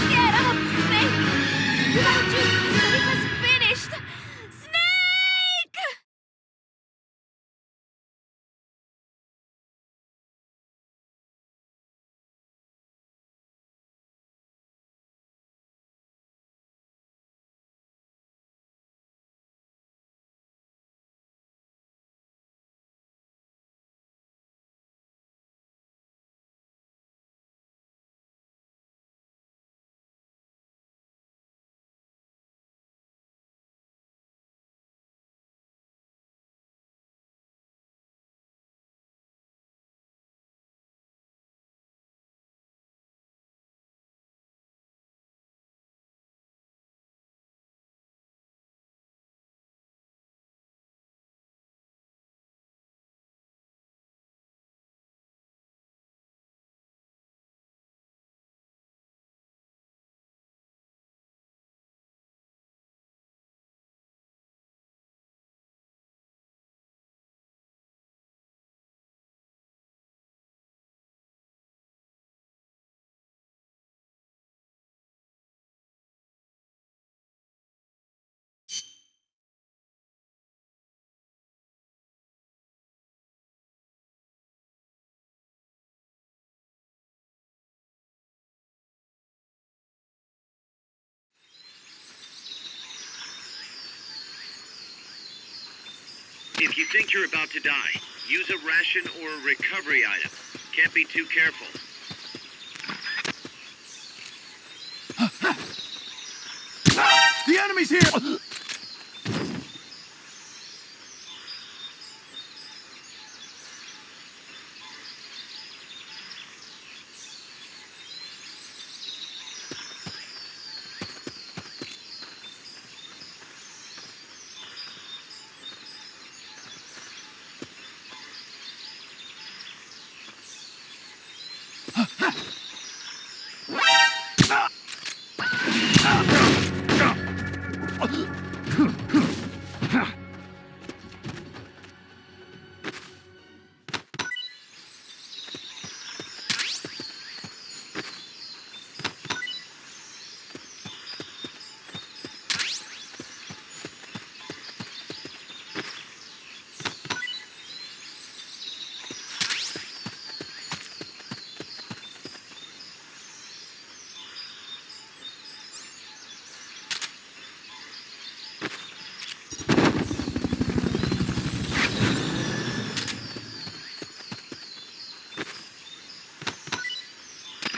Speaker 6: Get up, Snake! Without you, it was finished! Snake!
Speaker 1: If you think you're about to die, use a ration or a recovery item. Can't be too careful.
Speaker 4: The enemy's here!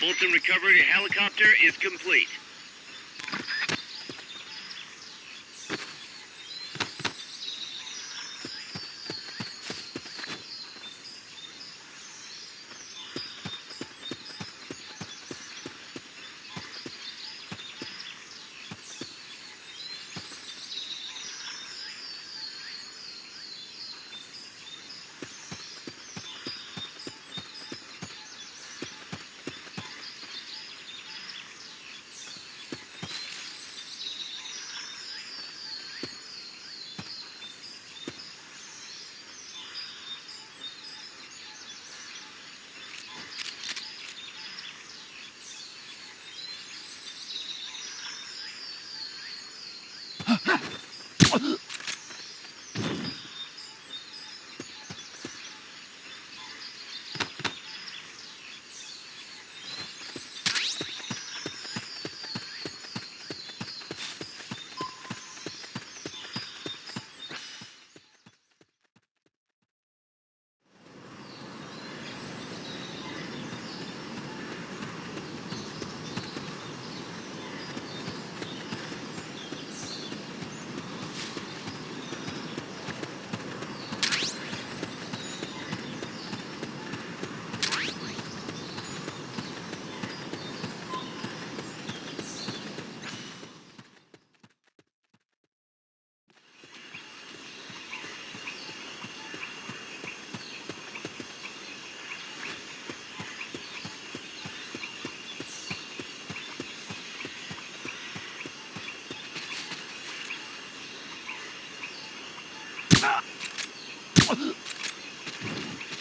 Speaker 1: Fulton recovery helicopter is complete.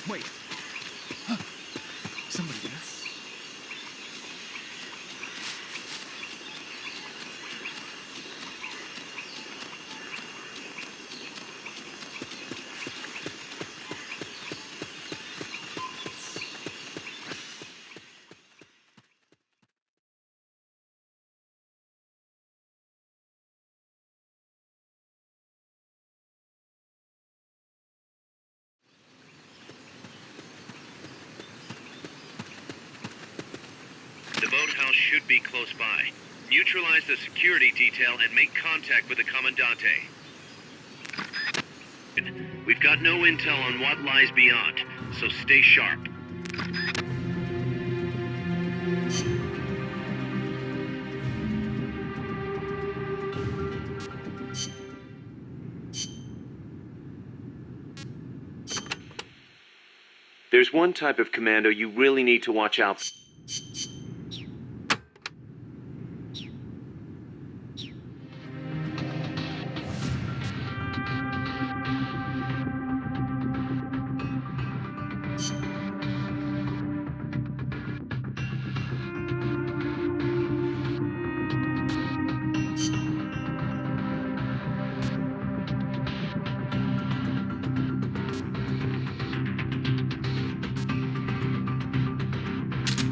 Speaker 4: Wait. Somebody there?
Speaker 1: The boathouse should be close by. Neutralize the security detail and make contact with the Commandante. We've got no intel on what lies beyond, so stay sharp. There's one type of commando you really need to watch out for.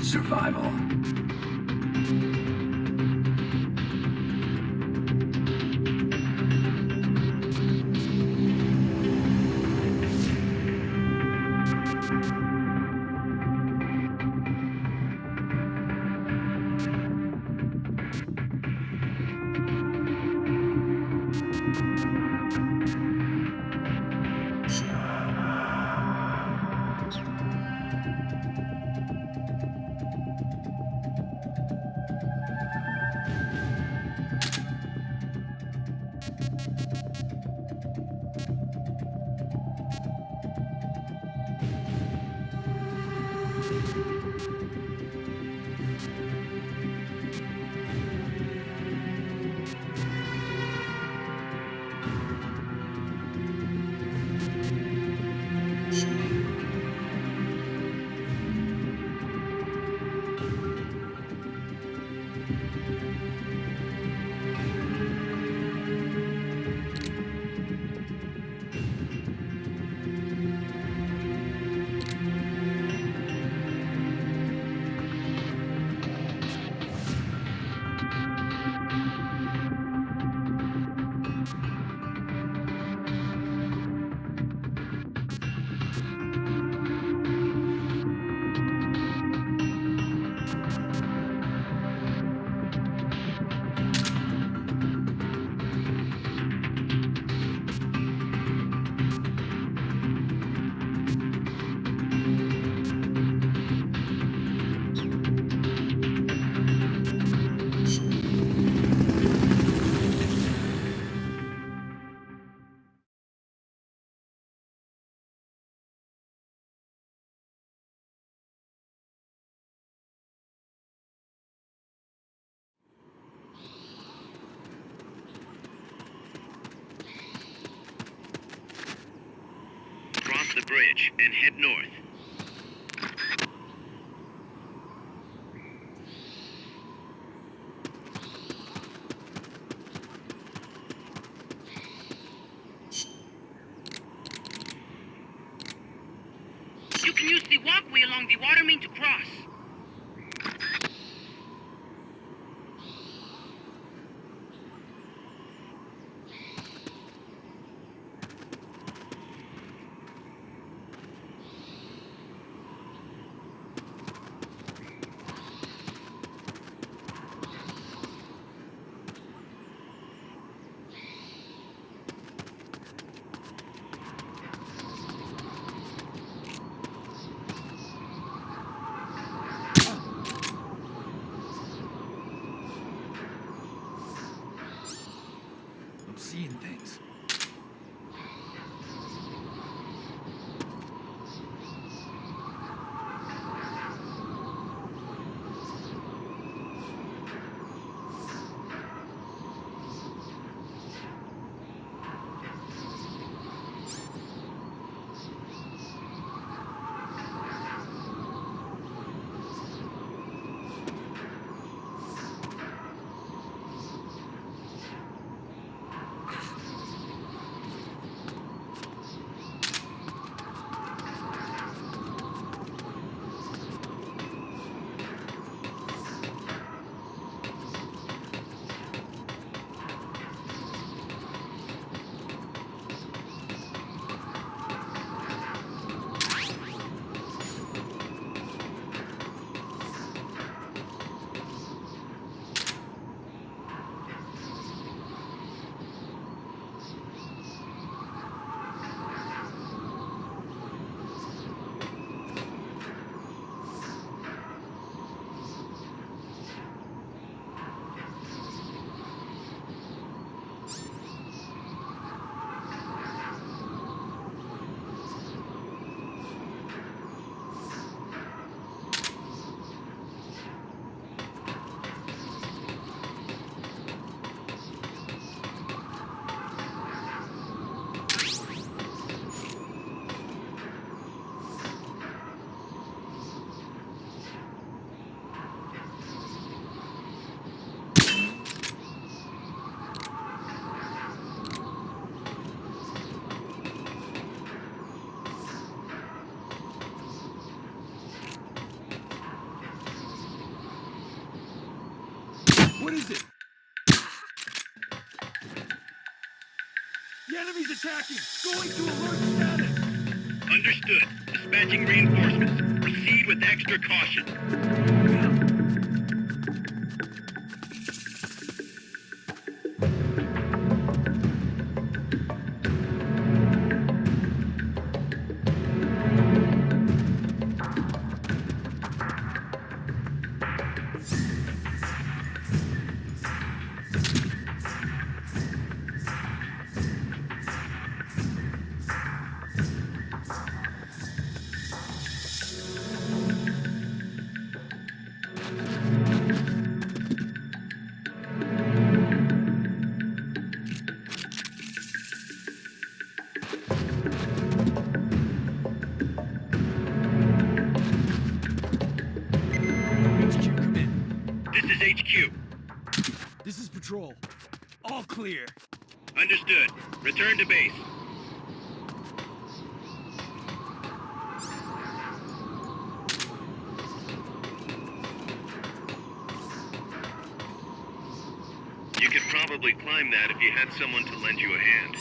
Speaker 2: Survival.
Speaker 1: Cross the bridge and head north.
Speaker 3: You can use the walkway along the water main to cross.
Speaker 4: I'm seeing things. What is it? The enemy's attacking! Going to alert status!
Speaker 1: Understood. Dispatching reinforcements. Proceed with extra caution.
Speaker 4: HQ, come in.
Speaker 1: This is HQ.
Speaker 4: This is patrol. All clear.
Speaker 1: Understood. Return to base. You could probably climb that if you had someone to lend you a hand.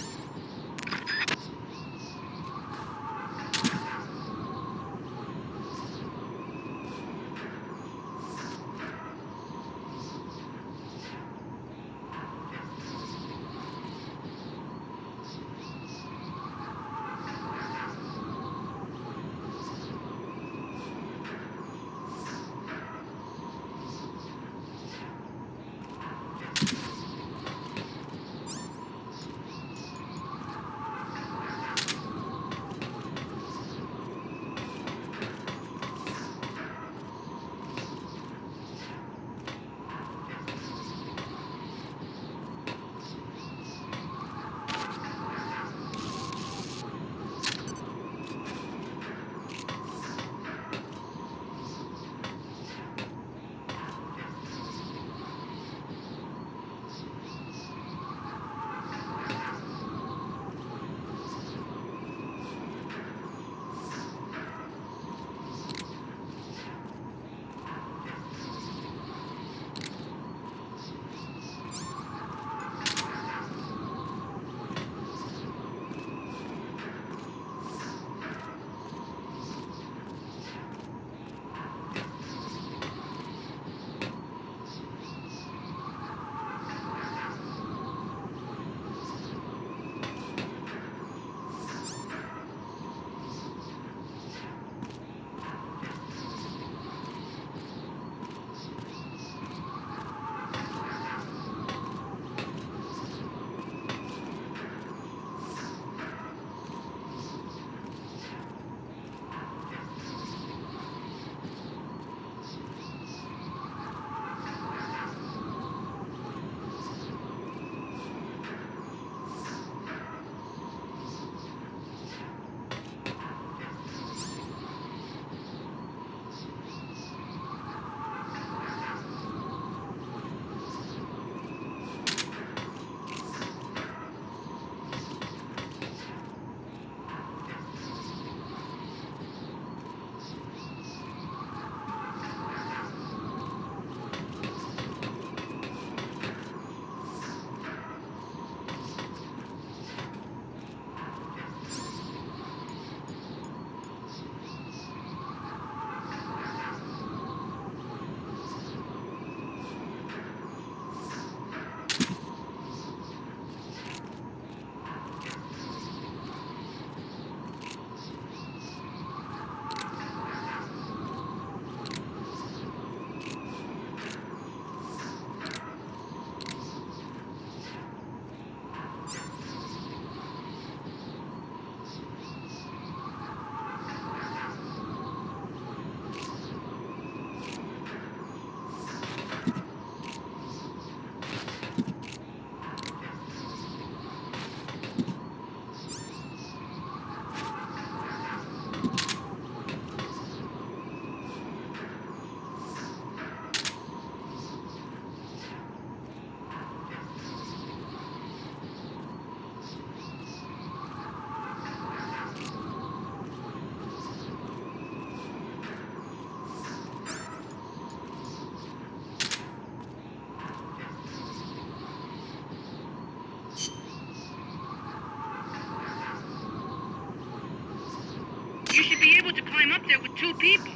Speaker 3: You should be able to climb up there with 2 people.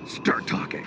Speaker 2: Start talking.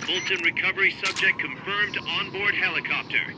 Speaker 1: Fulton recovery subject confirmed onboard helicopter.